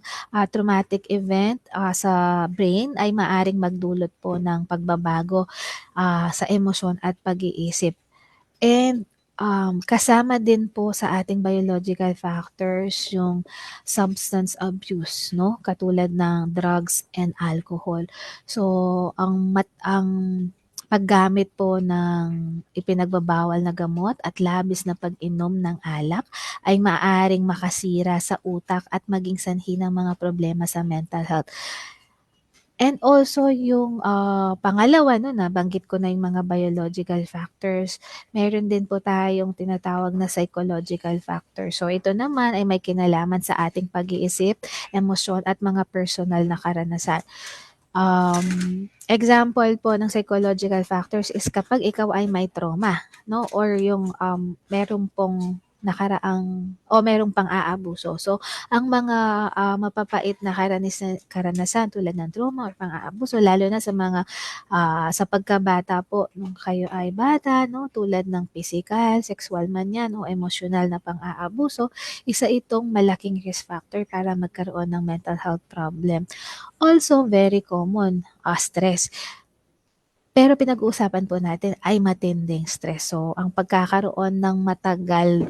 traumatic event sa brain ay maaring magdulot po ng pagbabago sa emosyon at pag-iisip. And kasama din po sa ating biological factors yung substance abuse, no? Katulad ng drugs and alcohol. So, ang paggamit po ng ipinagbabawal na gamot at labis na pag-inom ng alak ay maaaring makasira sa utak at maging sanhi ng mga problema sa mental health. And also yung pangalawa, no, nabanggit ko na yung mga biological factors. Meron din po tayong tinatawag na psychological factors. So ito naman ay may kinalaman sa ating pag-iisip, emosyon at mga personal na karanasan. Example po ng psychological factors is kapag ikaw ay may trauma, no, or yung meron pong nakaraang o merong pang-aabuso. So, ang mga mapapait na karanasan tulad ng trauma or pang-aabuso, lalo na sa pagkabata po, nung kayo ay bata, no, tulad ng physical, sexual man yan, o emosyonal na pang-aabuso, isa itong malaking risk factor para magkaroon ng mental health problem. Also, very common, stress. Pero pinag-uusapan po natin ay matinding stress. So, ang pagkakaroon ng matagal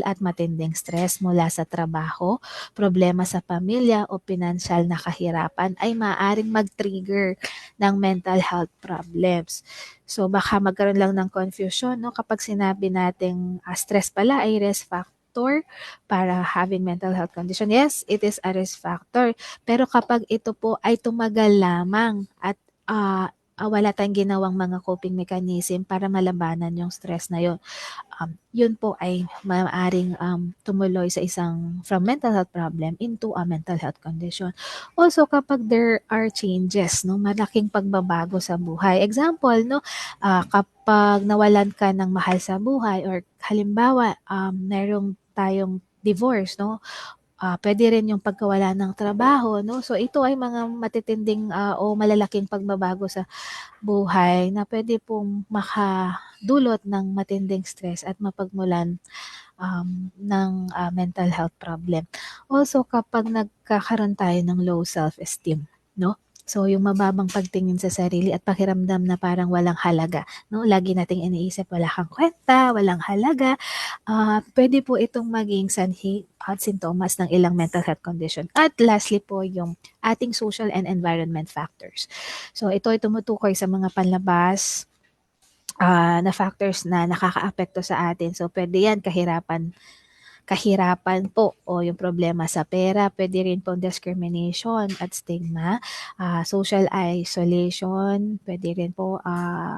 at matinding stress mula sa trabaho, problema sa pamilya o pinansyal na kahirapan ay maaaring mag-trigger ng mental health problems. So, baka magkaroon lang ng confusion, no? Kapag sinabi nating stress pala ay risk factor para having mental health condition. Yes, it is a risk factor. Pero kapag ito po ay tumagal lamang at wala tayong ginawang mga coping mechanism para malabanan yung stress na yun. Yun po ay maaaring tumuloy sa from mental health problem into a mental health condition. Also, kapag there are changes, no, malaking pagbabago sa buhay. Example, no, kapag nawalan ka ng mahal sa buhay or halimbawa, merong tayong divorce, no, puwede rin yung pagkawala ng trabaho, no? So, ito ay mga matitinding o malalaking pagbabago sa buhay na puwede pong makadulot ng matinding stress at mapagmulan ng mental health problem. Also, kapag nagkakaroon tayo ng low self-esteem, no? So, yung mababang pagtingin sa sarili at pakiramdam na parang walang halaga, no? Lagi nating iniisip, wala kang kwenta, walang halaga. Pwede po itong maging sanhi at sintomas ng ilang mental health condition. At lastly po, yung ating social and environment factors. So, ito ay tumutukoy sa mga panlabas na factors na nakakaapekto sa atin. So, pwede yan kahirapan po o yung problema sa pera, pwede rin pong discrimination at stigma, social isolation, pwede rin po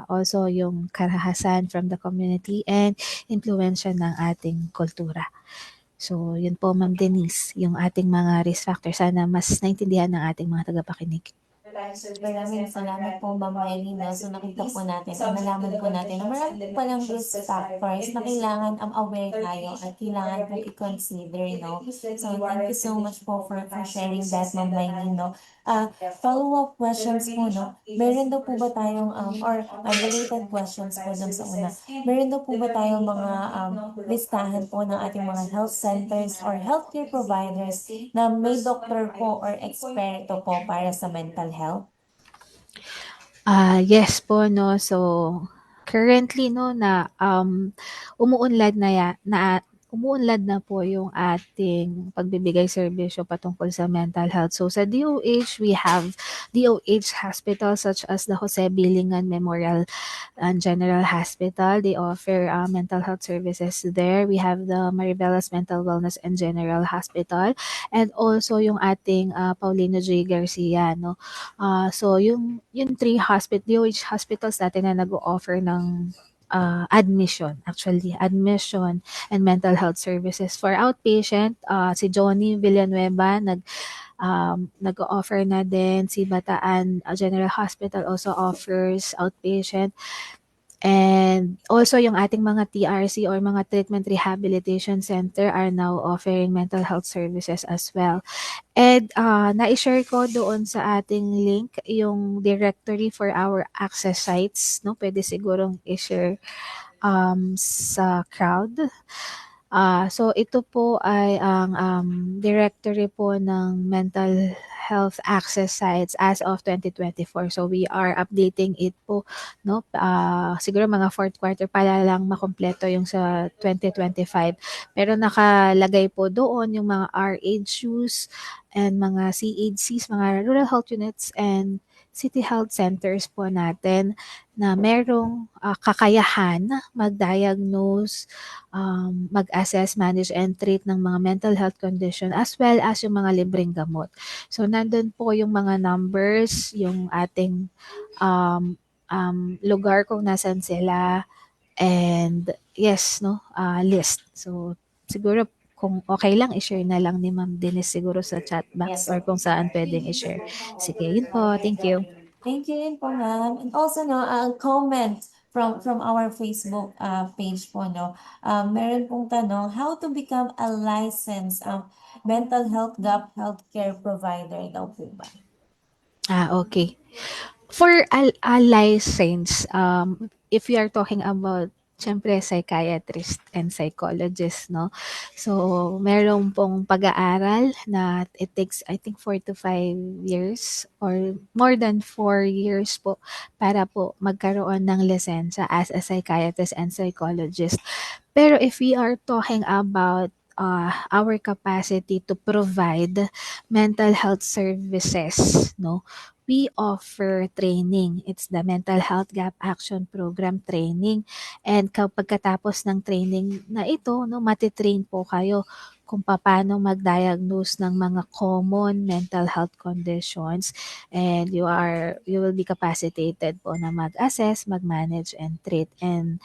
also yung karahasan from the community and influensya ng ating kultura. So, yun po Ma'am Denise, yung ating mga risk factors. Sana mas naintindihan ng ating mga tagapakinig. Maraming salamat po, Ma'am Maylina. So nakita po natin, nalaman po natin na marami palang risk factors na kailangan aware tayo at kailangan po i-consider, no? So thank you so much po for sharing that, Ma'am Maylin, no? Follow-up questions po, no? Meron daw po ba tayong, or related questions po dun sa una, meron daw po ba tayong mga listahan po ng ating mga health centers or healthcare providers na may doktor po or eksperto po para sa mental health? Yes po 'no. So, currently 'no na, umuunlad na umuunlad na po yung ating pagbibigay serbisyo patungkol sa mental health. So, sa DOH, we have DOH hospitals such as the Jose Bilingan Memorial and General Hospital. They offer mental health services there. We have the Maribelas Mental Wellness and General Hospital and also yung ating Paulino J. Garcia, no? So yung three DOH hospitals natin na nag-o-offer ng admission and mental health services for outpatient. Si Johnny Villanueva nag-o-offer na din. Si Bataan General Hospital also offers outpatient. And also yung ating mga TRC or mga Treatment Rehabilitation Center are now offering mental health services as well. And na-share ko doon sa ating link yung directory for our access sites, no? Pwede sigurong i-share sa crowd. So ito po ay ang directory po ng mental health access sites as of 2024. So we are updating it po, no? Siguro mga fourth quarter para lang makumpleto yung sa 2025. Pero nakalagay po doon yung mga RHUs and mga CHCs, mga rural health units and city health centers po natin na merong kakayahan mag-diagnose, mag-assess, manage, and treat ng mga mental health condition as well as yung mga libreng gamot. So, nandun po yung mga numbers, yung ating lugar kung nasan sila, and yes, no, list. So, siguro kung okay lang, i-share na lang ni Ma'am Denise siguro sa chat box or kung saan pwedeng i-share. Sige, yun po. Thank you. Thank you rin po, ma'am. And also, no, comment from our Facebook page po, no? Meron pong tanong, how to become a licensed mental health gap healthcare provider daw po ba? Okay. For a license, if you are talking about, syempre, psychiatrist and psychologist, no? So, meron pong pag-aaral na it takes, I think, 4 to 5 years or more than 4 years po para po magkaroon ng lisensya as a psychiatrist and psychologist. Pero if we are talking about our capacity to provide mental health services, no, we offer training. It's the Mental Health Gap Action Program training. And kapag katapos ng training na ito, no, matitrain po kayo kung paano mag-diagnose ng mga common mental health conditions, and you will be capacitated po na mag-assess, mag-manage and treat, and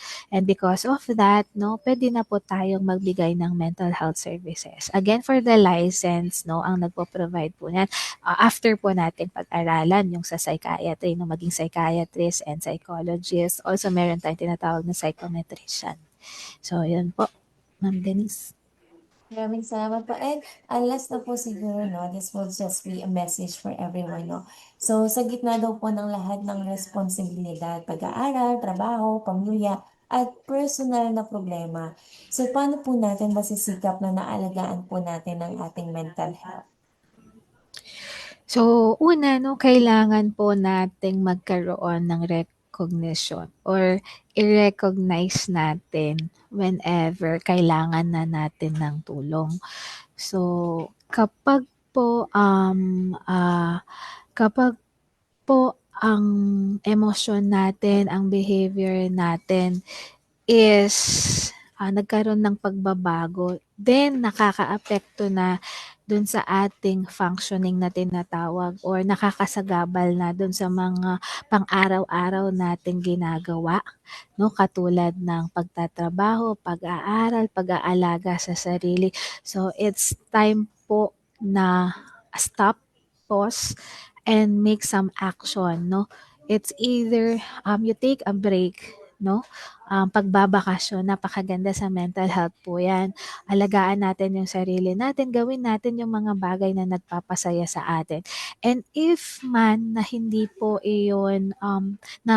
because of that, no, pwede na po tayong magbigay ng mental health services. Again, for the license, no, ang nagpo-provide po niyan, after po natin pag-aralan yung sa psychiatry, no, maging psychiatrist and psychologist. Also, meron tayong tinatawag na psychometrician. So, yun po, Ma'am Denise. Maraming salamat po. And last na po siguro, no, this will just be a message for everyone, no. So, sa gitna daw po ng lahat ng responsibilidad, pag-aaral, trabaho, pamilya, at personal na problema. So, paano po natin masisikap na naalagaan po natin ang ating mental health? So, una, no, kailangan po nating magkaroon ng recognition or i-recognize natin whenever kailangan na natin ng tulong. So, kapag po ang emosyon natin, ang behavior natin is nagkaroon ng pagbabago, then nakakaapekto na dun sa ating functioning na tinatawag or nakakasagabal na dun sa mga pang-araw-araw nating ginagawa, no? Katulad ng pagtatrabaho, pag-aaral, pag-aalaga sa sarili. So, it's time po na stop, pause, and make some action, no? It's either you take a break, no? Pagbabakasyon, napakaganda sa mental health po yan. Alagaan natin yung sarili natin, gawin natin yung mga bagay na nagpapasaya sa atin. And if man na hindi po iyon na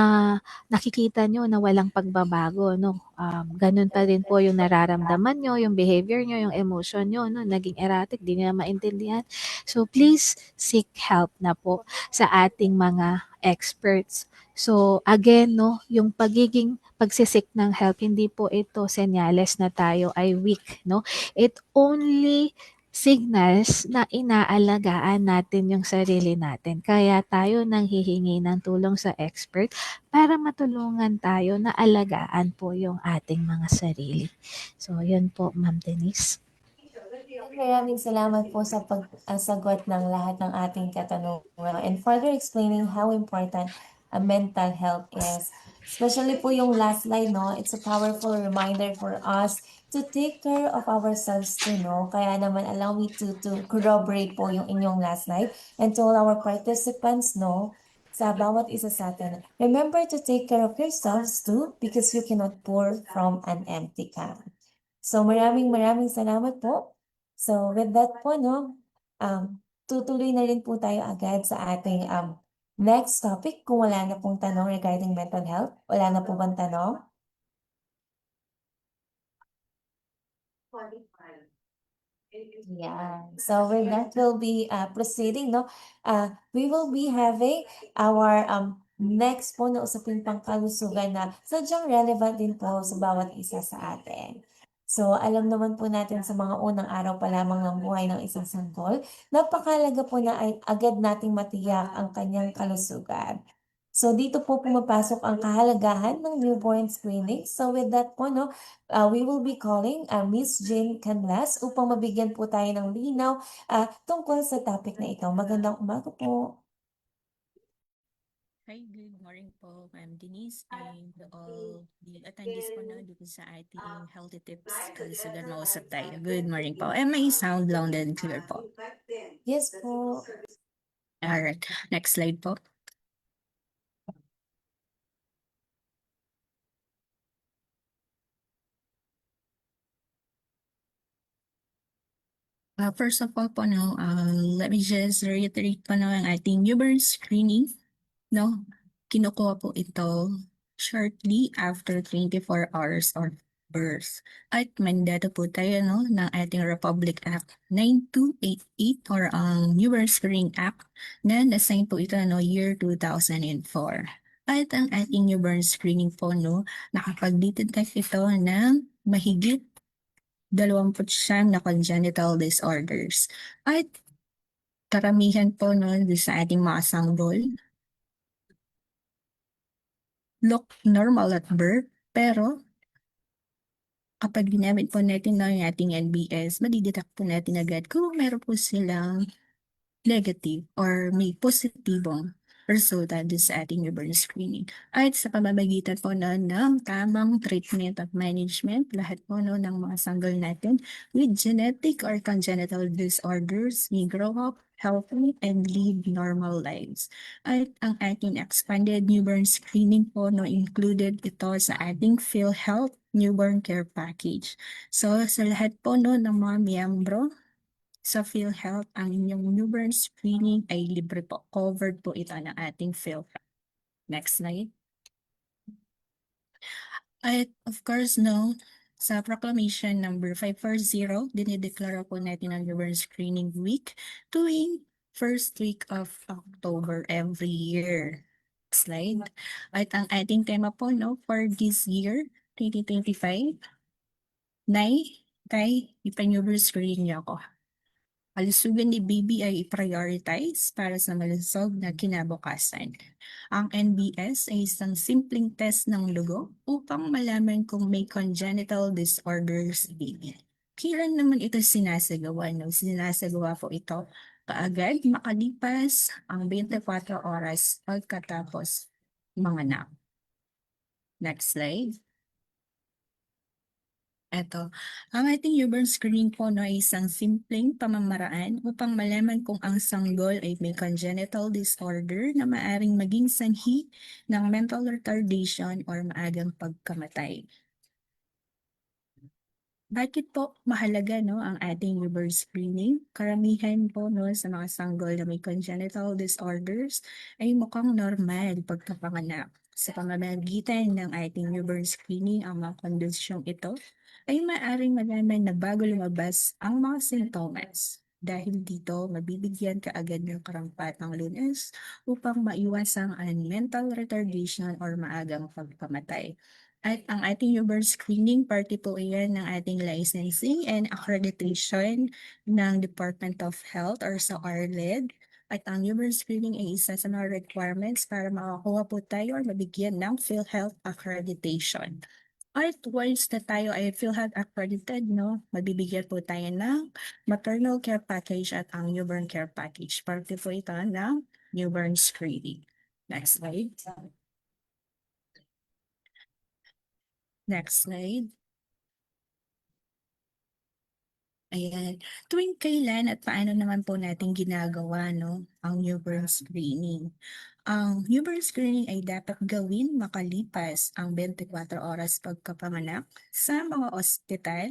nakikita nyo na walang pagbabago, no? Ganun pa rin po yung nararamdaman nyo, yung behavior nyo, yung emotion nyo, no? Naging erratic, di nyo na maintindihan. So please seek help na po sa ating mga experts. So again, no, yung pagsisik ng help, hindi po ito senyales na tayo ay weak, no? It only signals na inaalagaan natin yung sarili natin. Kaya tayo nang hihingi ng tulong sa expert para matulungan tayo na alagaan po yung ating mga sarili. So, yun po, Ma'am Denise. Maraming salamat po sa pagsagot ng lahat ng ating katanungan and further explaining how important mental health is. Especially po yung last slide, no? It's a powerful reminder for us to take care of ourselves too, no? Kaya naman allow me to corroborate po yung inyong last slide and to all our participants, no? Sa bawat isa sa atin, remember to take care of yourselves too because you cannot pour from an empty cup. So maraming salamat po. So with that po, no, tutuloy na rin po tayo agad sa ating next topic. Kung wala na pong tanong regarding mental health, wala na po bang tanong? Yeah. So with that, we'll be proceeding, no? We will be having our next po na usaping pangkalusugan na sadyang relevant din po sa bawat isa sa atin. So alam naman po natin sa mga unang araw pa lamang ng buhay ng isang sanggol, napakalaga po na ay agad nating matiyak ang kanyang kalusugan. So dito po pumapasok ang kahalagahan ng newborn screening. So with that po, no, we will be calling Miss Jane Canlas upang mabigyan po tayo ng linaw tungkol sa topic na ito. Magandang umaga po. Hi, good morning po, Ma'am Denise, and all the attendees po na dito sa ating Healthy Tips Kalusugan Mausap tayo. Good morning po. Am I sound loud and clear po? Yes po. Alright, next slide po. First of all po, no, let me just reiterate po, no, ang ating newborn screening, no, kinukuha po ito shortly after 24 hours of birth. At mandato po tayo, no, ng ating Republic Act 9288 or ang Newborn Screening Act na na-sign po ito, no, year 2004. At ang ating newborn screening po, no, nakapag-detect ito ng mahigit 29 na congenital disorders. At karamihan po, no, sa ating mga sanggol look normal at birth, pero kapag ginamit po natin ng ating NBS, madidetect po natin agad kung meron po silang negative or may positibong resulta doon sa ating newborn screening. At sa pamamagitan po ng tamang treatment at management, lahat po no, ng mga sanggol natin with genetic or congenital disorders may grow up healthy and live normal lives. At ang ating expanded newborn screening po no, included ito sa ating PhilHealth Newborn Care Package. So sa lahat po no, ng mga miyembro sa PhilHealth, ang inyong newborn screening ay libre po. Covered po ito ng ating PhilHealth. Next slide. At of course, no, sa Proclamation number 540, dinideklara po natin ang newborn screening week tuwing first week of October every year. Next slide. At ang ating tema po no, for this year, 2025, Nay, Tay, ipa-newborn screening niyo ako. Kalusugan ni baby ay i-prioritize para sa malusog na kinabukasan. Ang NBS ay isang simpleng test ng dugo upang malaman kung may congenital disorders si baby. Kailan naman ito sinasagawa? No? Sinasagawa po ito kaagad makalipas ang 24 oras pagkatapos manganak. Next slide. Eto, ang ating newborn screening po no, ay isang simpleng pamamaraan upang malaman kung ang sanggol ay may congenital disorder na maaring maging sanhi ng mental retardation or maagang pagkamatay. Bakit po mahalaga no, ang ating newborn screening? Karamihan po no, sa mga sanggol na may congenital disorders ay mukhang normal pagkapanganak. Sa pamamagitan ng ating newborn screening, ang mga kondisyong ito ay maaaring malaman na bago lumabas ang mga sintomas. Dahil dito, mabibigyan ka agad ng karampatang Lunas upang maiwasan ang mental retardation or maagang pagkamatay. At ang ating newborn screening, party po iyan ng ating licensing and accreditation ng Department of Health or sa RLED. At ang newborn screening ay isa sa mga requirements para makakuha po tayo or mabigyan ng PhilHealth accreditation. At once na tayo ay PhilHealth accredited, no, mabibigyan po tayo ng maternal care package at ang newborn care package. Parte po ito ng newborn screening. Next slide. Next slide. Ayan. Tuwing kailan at paano naman po natin ginagawa no, ang newborn screening? Ang newborn screening ay dapat gawin makalipas ang 24 oras pagkapanganak sa mga ospital,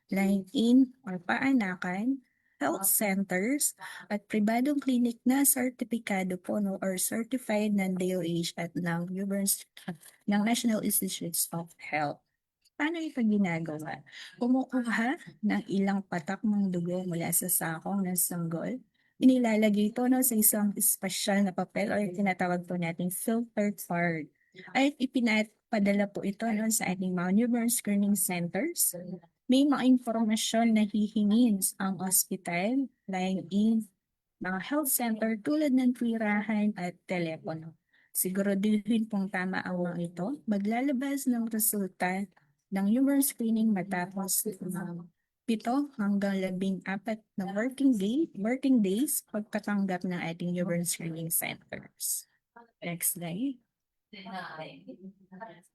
line-in or paanakan, health centers, at pribadong clinic na sertipikado po no, or certified ng DOH at ng ng National Institutes of Health. Paano ito ginagawa? Kumukuha ng ilang patak ng dugo mula sa sakong ng sanggol. Inilalagay ito no, sa isang espesyal na papel o yung tinatawag po natin filtered card. At ipinapadala po ito no, sa ating mga newborn screening centers. May mga impormasyon na hihingin ang ospital, line-in, mga health center tulad ng tirahan at telepono. Siguraduhin pong tama ang mga ito. Maglalabas ng resulta ng newborn screening matapos ng 7 hanggang 14 na working days pagkatanggap ng ating newborn screening centers. Next slide.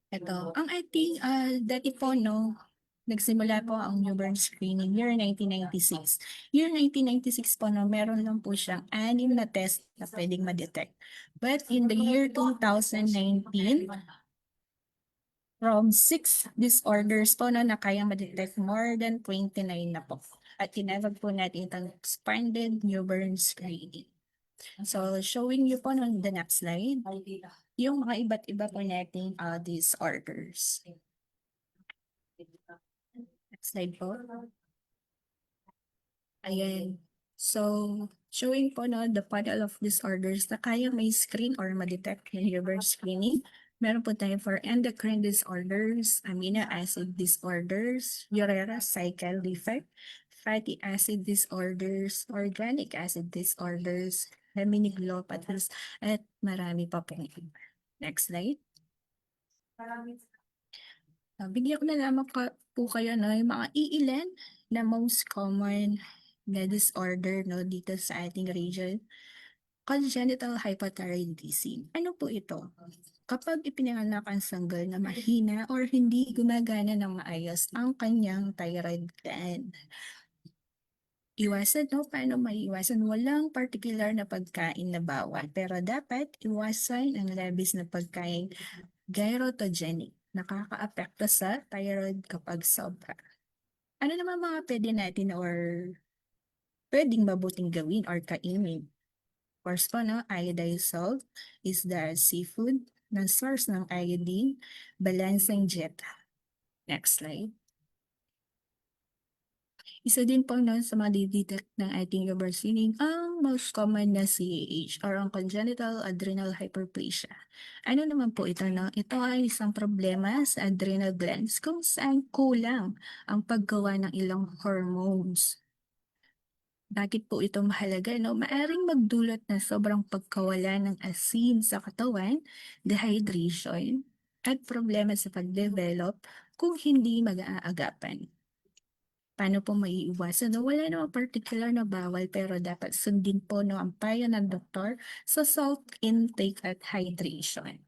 Ito, ang ating dati po no, nagsimula po ang newborn screening year 1996. Year 1996 po no, meron lang po siyang 6 na test na pwedeng ma-detect. But in the year 2019, from 6 disorders po na kaya ma-detect more than 29 na po. at tinawag po natin itong expanded newborn screening. So, showing you po on the next slide, yung mga iba't iba po nating disorders. Next slide po. Ayan. So, showing po the panel of disorders na kaya may screen or ma-detect ng newborn screening. Meron po tayo for endocrine disorders, amino acid disorders, urea cycle defect, fatty acid disorders, organic acid disorders, hemianopathies, at marami pa pong iba. Next slide. Bigyan ko na lamang po kayo yung mga iilan na most common na disorder dito sa ating region. Congenital hypothyroidism. Ano po ito? Kapag ipinanganak ang sanggol na mahina or hindi gumagana ng maayos ang kanyang thyroid gland. Iwasan, paano maiiwasan? Walang particular na pagkain na bawal, pero dapat iwasan ang labis na pagkain gyrotogenic. Nakakaapekto sa thyroid kapag sobra. Ano naman mga pwede natin or pwedeng mabuting gawin or kainin? First po, iodized salt is the seafood na source ng iodine, balancing diet. Next slide. Isa din po sa mga didetect ng ating overseeing ang most common na CAH or ang congenital adrenal hyperplasia. Ano naman po ito? Ito ay isang problema sa adrenal glands kung saan kulang ang paggawa ng ilang hormones. Bakit po ito mahalaga? Maaring magdulot ng sobrang pagkawala ng asin sa katawan, dehydration, at problema sa pag-develop kung hindi mag-aagapan. Paano po maiiwasan? Wala namang particular na bawal pero dapat sundin po ang payo ng doktor sa salt intake at hydration.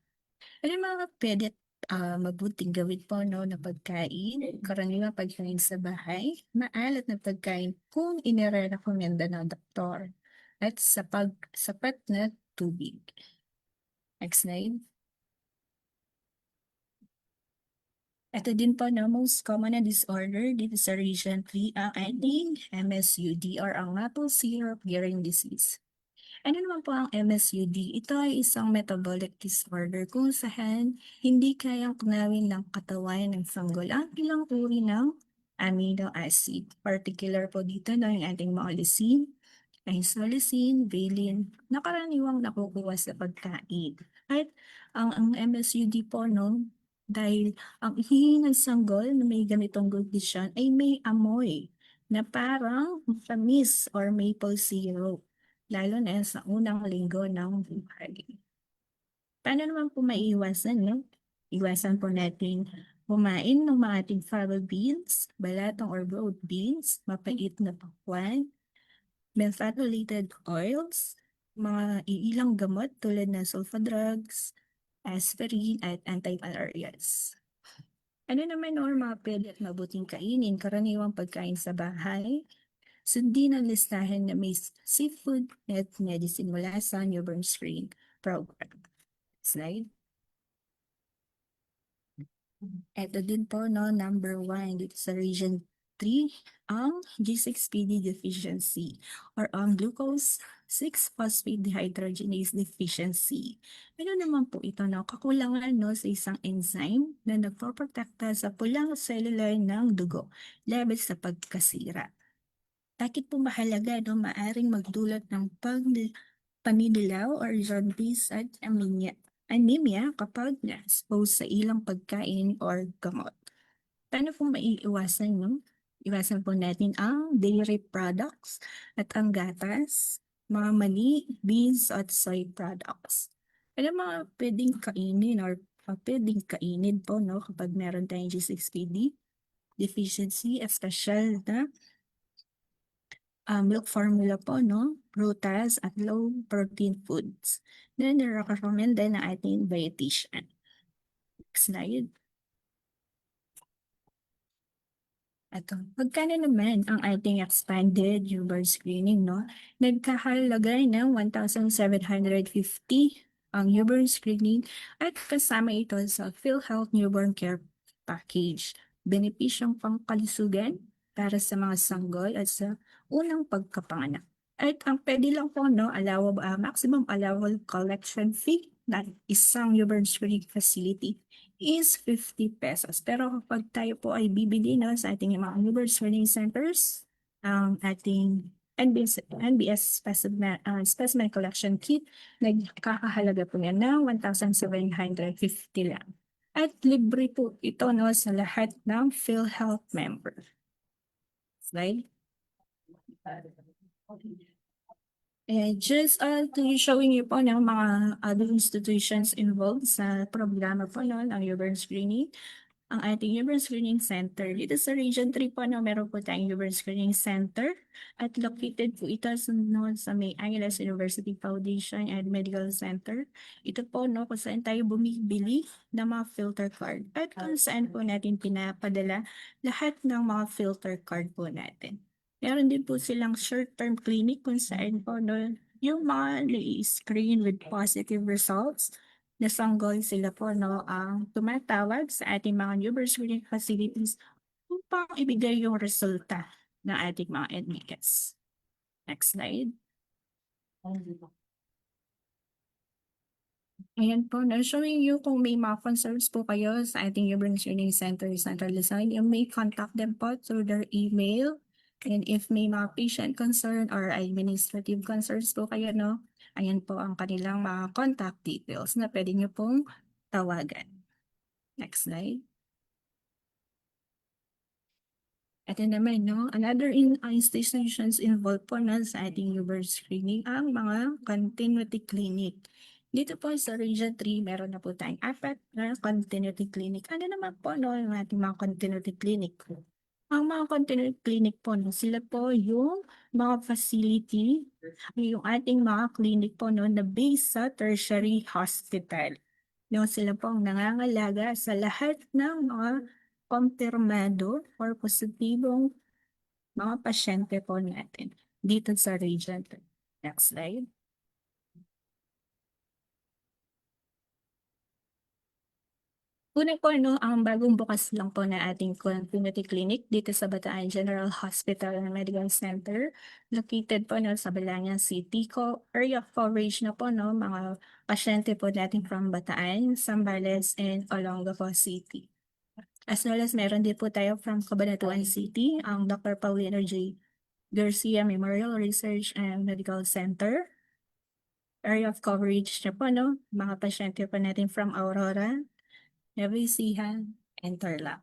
Ano yung mga pwede mabuting gawin po na pagkain, karaniwang pagkain sa bahay, maalat na pagkain kung inirekomenda ng doktor, at sapat na tubig. Next slide. Ito din po most common na disorder dito sa Region 3 ang ating MSUD or ang maple syrup urine disease. Ano naman po ang MSUD? Ito ay isang metabolic disorder kung saan hindi kayang tunawin ng katawan ng sanggol ang ilang uri ng amino acid. Particular po dito yung ating mga leucine, isoleucine, valine, na karaniwang nakukuha sa pagkain. At ang MSUD po dahil ang ihi ng sanggol na may ganitong condition ay may amoy na parang tamis or maple syrup, lalo na sa unang linggo ng buhay. Paano naman po maiiwasan? Iwasan po natin kumain ng mga ating fava beans, balatong or broad beans, mapait na pakwan, methylated oils, mga iilang gamot tulad ng sulfa drugs, aspirin, at anti-malarials. Ano naman mga pwede at mabuting kainin, karaniwang pagkain sa bahay? Sundin ang listahan na may seafood at medicine mula sa newborn screening program. Slide. Ito din po number 1 dito sa Region 3, ang G6PD deficiency or ang glucose 6-phosphate dehydrogenase deficiency. Ano naman po ito? Kakulangan sa isang enzyme na nagpoprotekta sa pulang cellular ng dugo laban sa pagkasira. Bakit po mahalaga? Maaring magdulot ng panidilaw or jaundice at anemia kapag na-expose sa ilang pagkain or gamot. Paano po maiiwasan? Iwasan po natin ang dairy products at ang gatas, mga mani, beans at soy products. Ano mga pwedeng kainin or pwedeng kainin po kapag meron tayong G6PD deficiency, especially na milk formula po, prutas at low protein foods. Then, recommend din ng ating dietitian. Next slide. Ito, magkano naman ang ating expanded newborn screening, Nagkahalaga ng 1,750 ang newborn screening at kasama ito sa PhilHealth Newborn Care Package. Benepisyong pangkalusugan, para sa mga sanggol at sa unang pagkapanganak. At ang pwede lang po, no, maximum allowable collection fee ng isang newborn screening facility is 50 pesos. Pero kapag tayo po ay bibili, no, sa ating mga newborn screening centers, ang ating NBS specimen collection kit, nagkakahalaga po yan ng 1,750 lang. At libre po ito, no, sa lahat ng PhilHealth member. Slide. And just to showing you po ng mga other institutions involved sa programa po, no, ng newborn screening. Ang ating newborn screening center. Dito sa Region 3 po, no, meron po tayong newborn screening center at located po ito sa, no, sa May Angeles University Foundation and Medical Center. Ito po, no, kung saan tayo bumibili ng mga filter card at kung saan po natin pinapadala lahat ng mga filter card po natin. Meron din po silang short-term clinic kung saan po, no, yung mga na-screen with positive results na sanggol sila po, no, ang tumatawag sa ating mga newborn screening facilities upang ibigay yung resulta ng ating mga NBS. Next slide. Ayan po, no, showing you kung may mga concerns po kayo sa ating newborn screening center Central Luzon, you may contact them po through their email. And if may mga patient concern or administrative concerns po kayo, no, ayan po ang kanilang mga contact details na pwede nyo pong tawagan. Next slide. Ito naman, no, another institutions involved po na sa ating newborn screening, ang mga continuity clinic. Dito po sa Region 3, meron na po tayong 4 na continuity clinic. Ano naman po, no, yung ating mga continuity clinic? Ang mga continuity clinic po, no, sila po yung mga facility, yung ating mga clinic po, no, na based sa tertiary hospital. No, sila po ang nangangalaga sa lahat ng mga kumpirmado or positibong mga pasyente po natin dito sa region. Next slide. Una po, no, ang bagong bukas lang po na ating community clinic dito sa Bataan General Hospital and Medical Center. Located po, no, sa Balangyan City. Area of coverage na po, no, mga pasyente po natin from Bataan, Zambales, and Olongapo City. As well as meron din po tayo from Cabanatuan City, ang Dr. Paulino J. Garcia Memorial Research and Medical Center. Area of coverage na po, no, mga pasyente po natin from Aurora, Nueva Ecija, and Tarlac.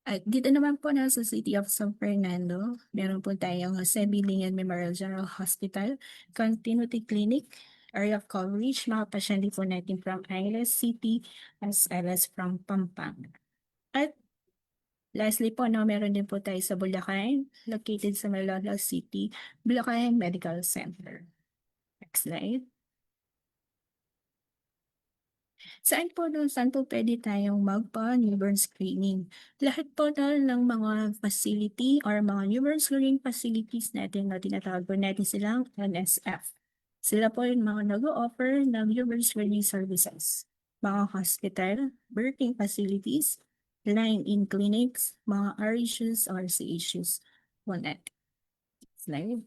At dito naman po na sa City of San Fernando, meron po tayong Jose Bilian Memorial General Hospital, Continuity Clinic, area of coverage, mga pasyente po natin from Angeles City as well as from Pampanga. At lastly po, no, meron din po tayo sa Bulacan, located sa Malolo City, Bulacan Medical Center. Next slide. Saan po pwede tayong magpa-newborn screening? Lahat po ng mga facility or mga newborn screening facilities natin na tinatawag po natin silang NSF. Sila po yung mga nag-o-offer ng newborn screening services. Mga hospital, birthing facilities, line-in clinics, mga RHUs or CHUs po natin. Slide.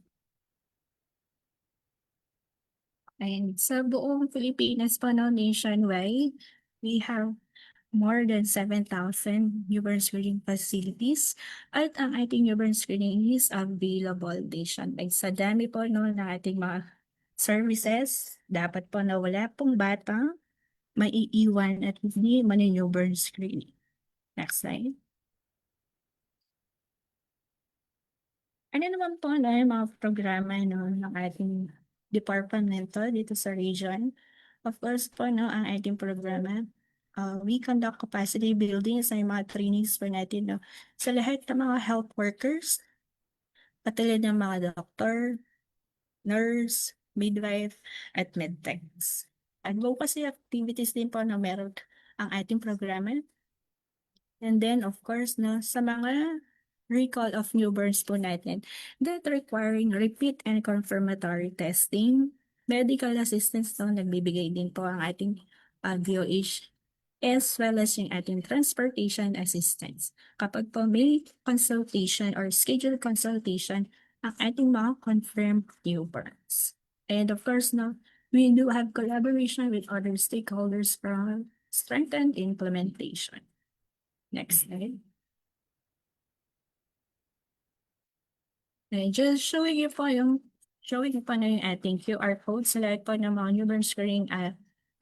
And sa buong Pilipinas po, no, nationwide, we have more than 7,000 newborn screening facilities at ang ating newborn screening is available nationwide. Sa dami po, no, ng ating mga services, dapat po na wala pong bata maiiwan at hindi newborn screening. Next slide. Ano naman po, no, yung mga programa, no, ng ating departamento dito sa region? Of course po, no, ang ating programa, we conduct capacity building sa mga trainings po natin, no, sa lahat ng mga health workers, katulad ng mga doctor, nurse, midwife, at medtechs. Advocacy activities din po na meron ang ating programa. And then, of course, no, sa mga recall of newborns po natin that requiring repeat and confirmatory testing, medical assistance, no, nagbibigay din po ang ating DOH. as well as yung ating transportation assistance. Kapag po may consultation or scheduled consultation, ang ating mga confirmed newborns. And of course, no, we do have collaboration with other stakeholders for strengthened implementation. Next slide. And just showing you po na yung ating QR code sa lahat po ng mga newborn screening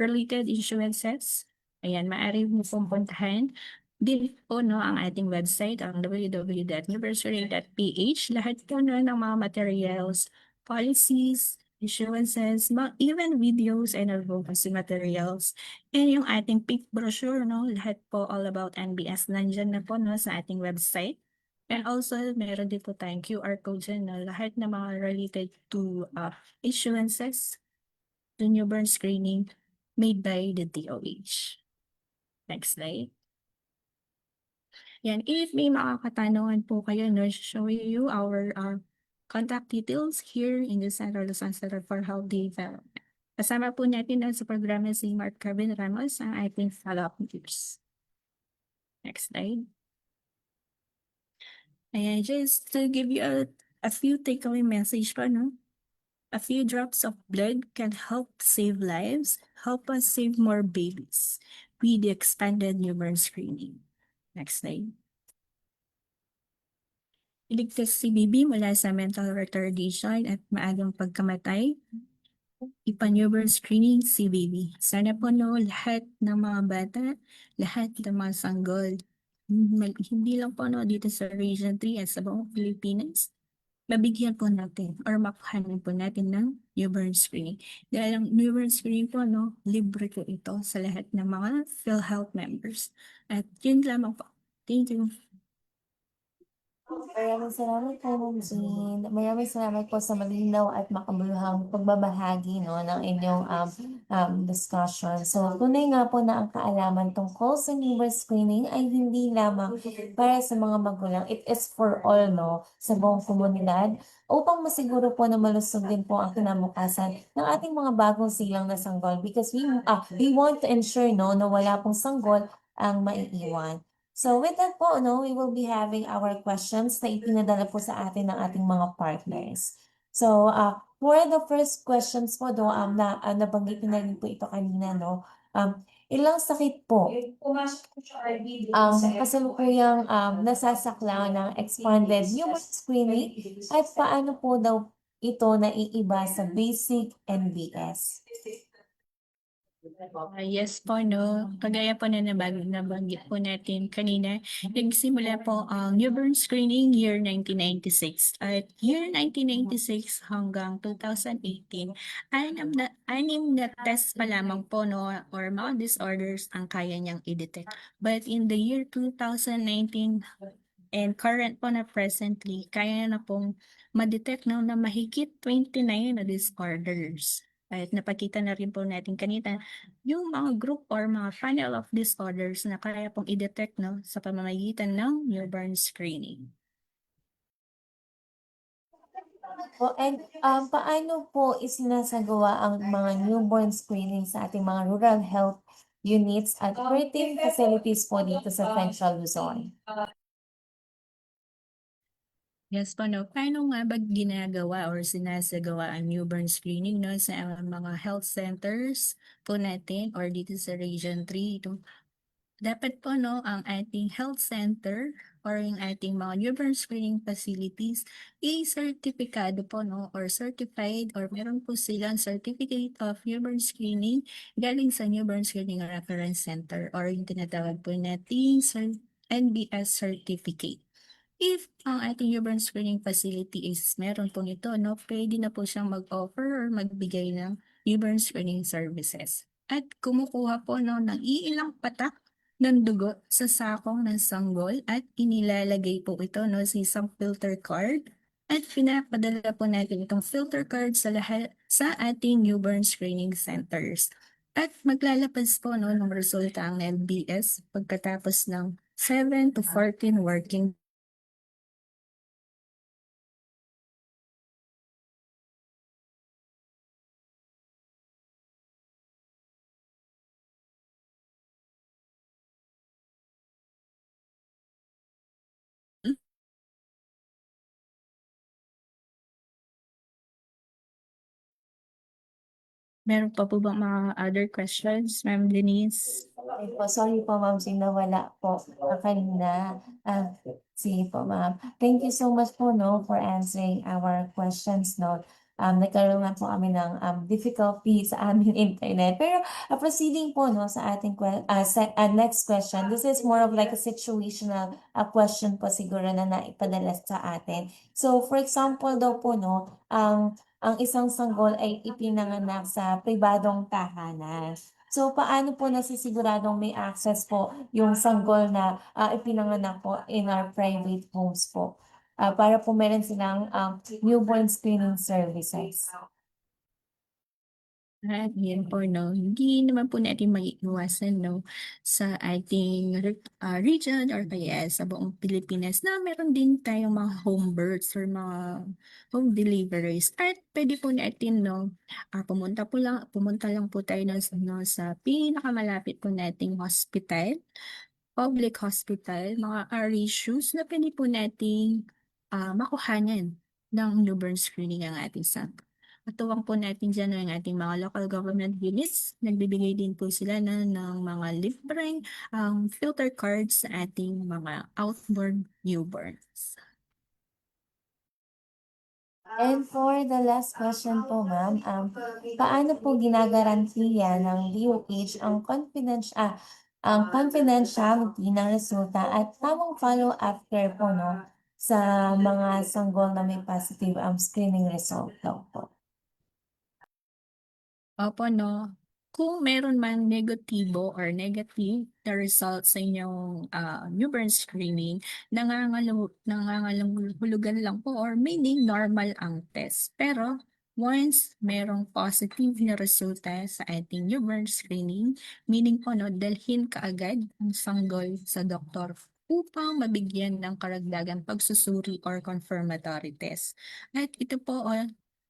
related issuances. Ayan, maaari mo pong puntahan. Din po no, ang ating website, ang www.newbornscreening.ph. Lahat po no, ng mga materials, policies, issuances, even videos and advocacy materials. And yung ating pink brochure, no, lahat po all about NBS nandyan na po no, sa ating website. And also, meron din po tayong QR code dyan na lahat na mga related to issuances, the newborn screening made by the DOH. Next slide. Yan, if may mga katanungan po kayo, no, show you our contact details here in the Central Luzon Center for Health Development. Kasama po natin na sa programa si Mark Carvin Ramos, ang ating follow-up leaders. Next slide. Ayan, just to give you a few takeaway message pa, no? A few drops of blood can help save lives, help us save more babies with the expanded newborn screening. Next slide. Iligtas si baby mula sa mental retardation at maagang pagkamatay. Ipa-newborn screening si baby. Sana po no, lahat ng mga bata, lahat ng mga sanggol, hindi lang po no, dito sa Region 3 at sa buong Pilipinas, mabigyan po natin or makuhanan po natin ng newborn screening. Dahil ang newborn screening po, no, libre po ito sa lahat ng mga PhilHealth members. At yun lamang po. Thank you. Maraming salamat po, Ma'am Jean. Maraming salamat po sa malinaw at makabuluhang pagbabahagi no, ng inyong discussion. So, tunay nga po na ang kaalaman tungkol sa newborn screening ay hindi lamang para sa mga magulang. It is for all, no, sa buong komunidad upang masiguro po na malusog din po ang kinabukasan ng ating mga bagong silang na sanggol because we want to ensure no, na wala pong sanggol ang maiiwan. So with that po, no, we will be having our questions na ipinadala po sa atin ng ating mga partners. So for the first questions po, do, nabanggit na rin po ito kanina, no? Ilang sakit po ang kasalukuyang nasasakla ng expanded newborn screening at paano po daw ito naiiba sa basic NBS? Yes po, no. Kagaya po na nabanggit po natin kanina, nagsimula po ang newborn screening year 1996. At year 1996 hanggang 2018, anim na test pa lamang po, no, or mga disorders ang kaya niyang i-detect. But in the year 2019 and current po na presently, kaya na pong ma-detect no, na mahigit 29 na disorders. At napakita na rin po natin kanina yung mga group or mga panel of disorders na kaya pong i-detect no, sa pamamagitan ng newborn screening. And paano po isinasagawa ang mga newborn screening sa ating mga rural health units at birthing facilities po dito sa Central Luzon? Yes po, no. Paano nga ba ginagawa or sinasagawa ang newborn screening no, sa mga health centers po natin or dito sa Region 3? Dapat po no, ang ating health center or yung ating mga newborn screening facilities i-certificado po no, or certified or meron po silang certificate of newborn screening galing sa newborn screening reference center or yung tinatawag po nating NBS certificate. If ang ating newborn screening facility is meron po nito, no, pwede na po siyang mag-offer or magbigay ng newborn screening services. At kumukuha po no, ng iilang patak ng dugo sa sakong ng sanggol at inilalagay po ito no, sa isang filter card at pinapadala po natin itong filter card sa lahat sa ating newborn screening centers. At maglalabas po no, ng resulta ang LBS pagkatapos ng 7 to 14 working Meron pa po bang mga other questions, Ma'am Denise? Ay po, sorry po ma'am, nawala po kanina. Sige po ma'am. Thank you so much po no for answering our questions no. Nagkaroon nga po kami ng difficulty sa aming internet. Pero proceeding po no sa ating next question. This is more of like a situational question po siguro na naipadala sa atin. So for example daw po no, ang isang sanggol ay ipinanganak sa pribadong tahanan. So, paano po nasisiguradong may access po yung sanggol na ipinanganak po in our private homes po? Para po meron silang newborn screening services. At yun po, no, hindi naman po natin maiiwasan, no, sa ating region or kaya sa buong Pilipinas na meron din tayong mga home births or mga home deliveries. At pwede po natin, no, pumunta lang po tayo no, sa pinakamalapit po nating hospital, public hospital, mga RHUs na pwede po nating makuhanan ng newborn screening ang ating son. Katuwang po natin dyan ang ating mga local government units. Nagbibigay din po sila ng mga libreng filter cards sa ating mga outborn newborns. And for the last question po ma'am, paano po ginagarantiya ng DOH ang confidentiality ng resulta at tamang follow-up care po no sa mga sanggol na may positive screening result daw po? Opo, no. Kung meron man negatibo or negative na result sa inyong newborn screening, nangangalahulugan lang po or meaning normal ang test. Pero once merong positive na resulta sa ating newborn screening, meaning po no, dalhin kaagad ang sanggol sa doktor upang mabigyan ng karagdagang pagsusuri or confirmatory test. At ito po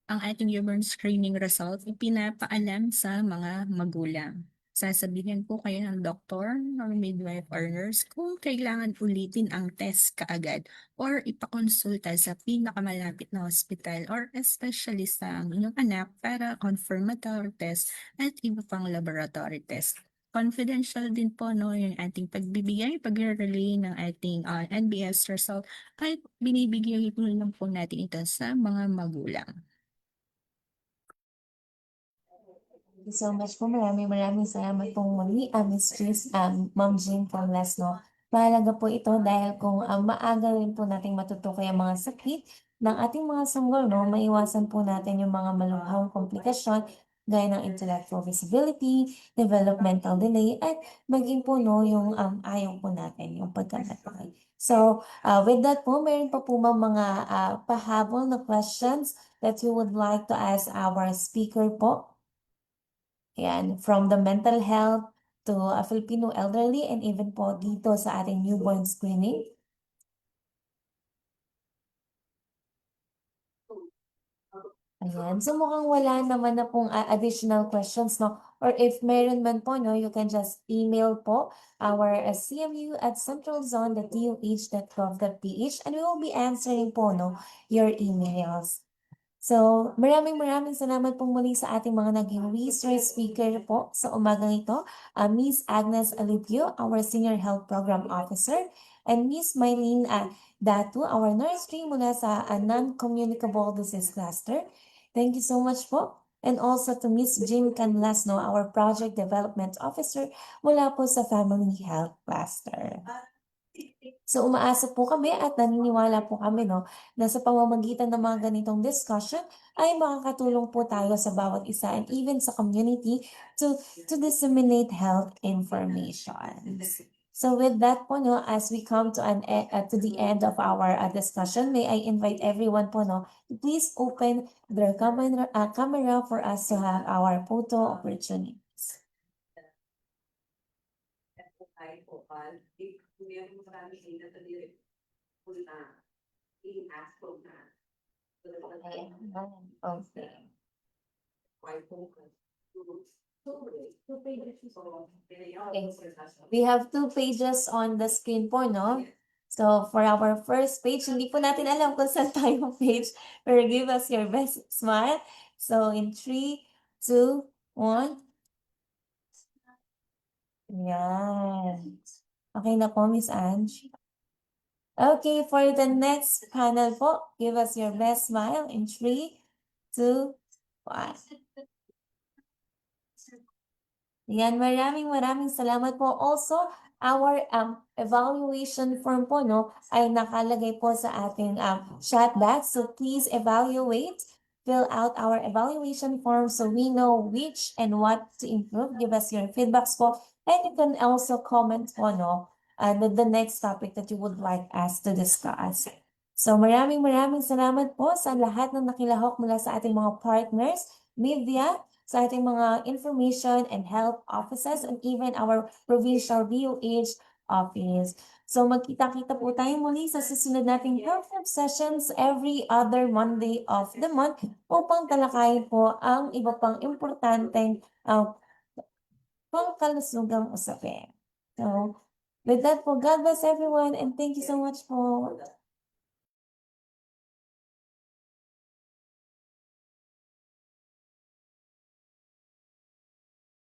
ang ating newborn screening result, ipinapaalam sa mga magulang. Sasabihin po kayo ng doktor or midwife or nurse kung kailangan ulitin ang test kaagad or ipakonsulta sa pinakamalapit na hospital or specialist ang inyong anak para confirmatory test at iba pang laboratory test. Confidential din po no, yung ating pag-relay ng ating NBS result at binibigay po lang po natin ito sa mga magulang. Thank you so much po. Maraming salamat pong muli, Miss Tris, Ma'am Jean from Lesno. Mahalaga po ito dahil kung maaga rin po nating matutukoy ang mga sakit ng ating mga sanggol, no, maiwasan po natin yung mga malubhang komplikasyon gaya ng intellectual disability, developmental delay, at maging po no, yung ayaw po natin, yung pagkamatay. So, with that po, meron pa po mga pahabol na questions that you would like to ask our speaker po? Yan, from the mental health to a Filipino elderly and even po dito sa ating newborn screening. Ayan, so mukhang wala naman na pong additional questions, no? Or if meron man po, no, you can just email po our cmu@centralzone.doh.gov.ph and we will be answering po, no, your emails. So, maraming salamat po muli sa ating mga naging resource speaker po sa umagang ito. Miss Agnes Alipio, our Senior Health Program Officer, and Miss Mylene Datu, our nursery mula sa Non-Communicable Disease Cluster. Thank you so much po. And also to Miss Jean Canlasno, our Project Development Officer mula po sa Family Health Cluster. So umaasa po kami at naniniwala po kami no, na sa pamamagitan ng mga ganitong discussion ay makakatulong po tayo sa bawat isa and even sa community to disseminate health information. So with that po no, as we come to to the end of our discussion, may I invite everyone po no, to please open their camera for us to have our photo opportunity. Okay. We have 2 pages on the screen po, no? So, for our first page, hindi po natin alam kung saan tayo page, pero give us your best smile. So, in 3, 2, One. Yan. Okay na po, Miss Ange. Okay, for the next panel po, give us your best smile in 3, 2, 1. Yan, maraming salamat po. Also, our evaluation form po, no, ay nakalagay po sa ating chat box. So please evaluate, fill out our evaluation form so we know which and what to improve. Give us your feedbacks po. And you can also comment po, no, the next topic that you would like us to discuss. So maraming salamat po sa lahat ng nakilahok mula sa ating mga partners, media, sa ating mga information and health offices and even our provincial DOH office. So magkita-kita po tayo muli sa susunod nating health hub sessions every other Monday of the month upang talakayin po ang iba pang importanteng pangkalusugang usapin. So with that po, God bless everyone and thank you so much po.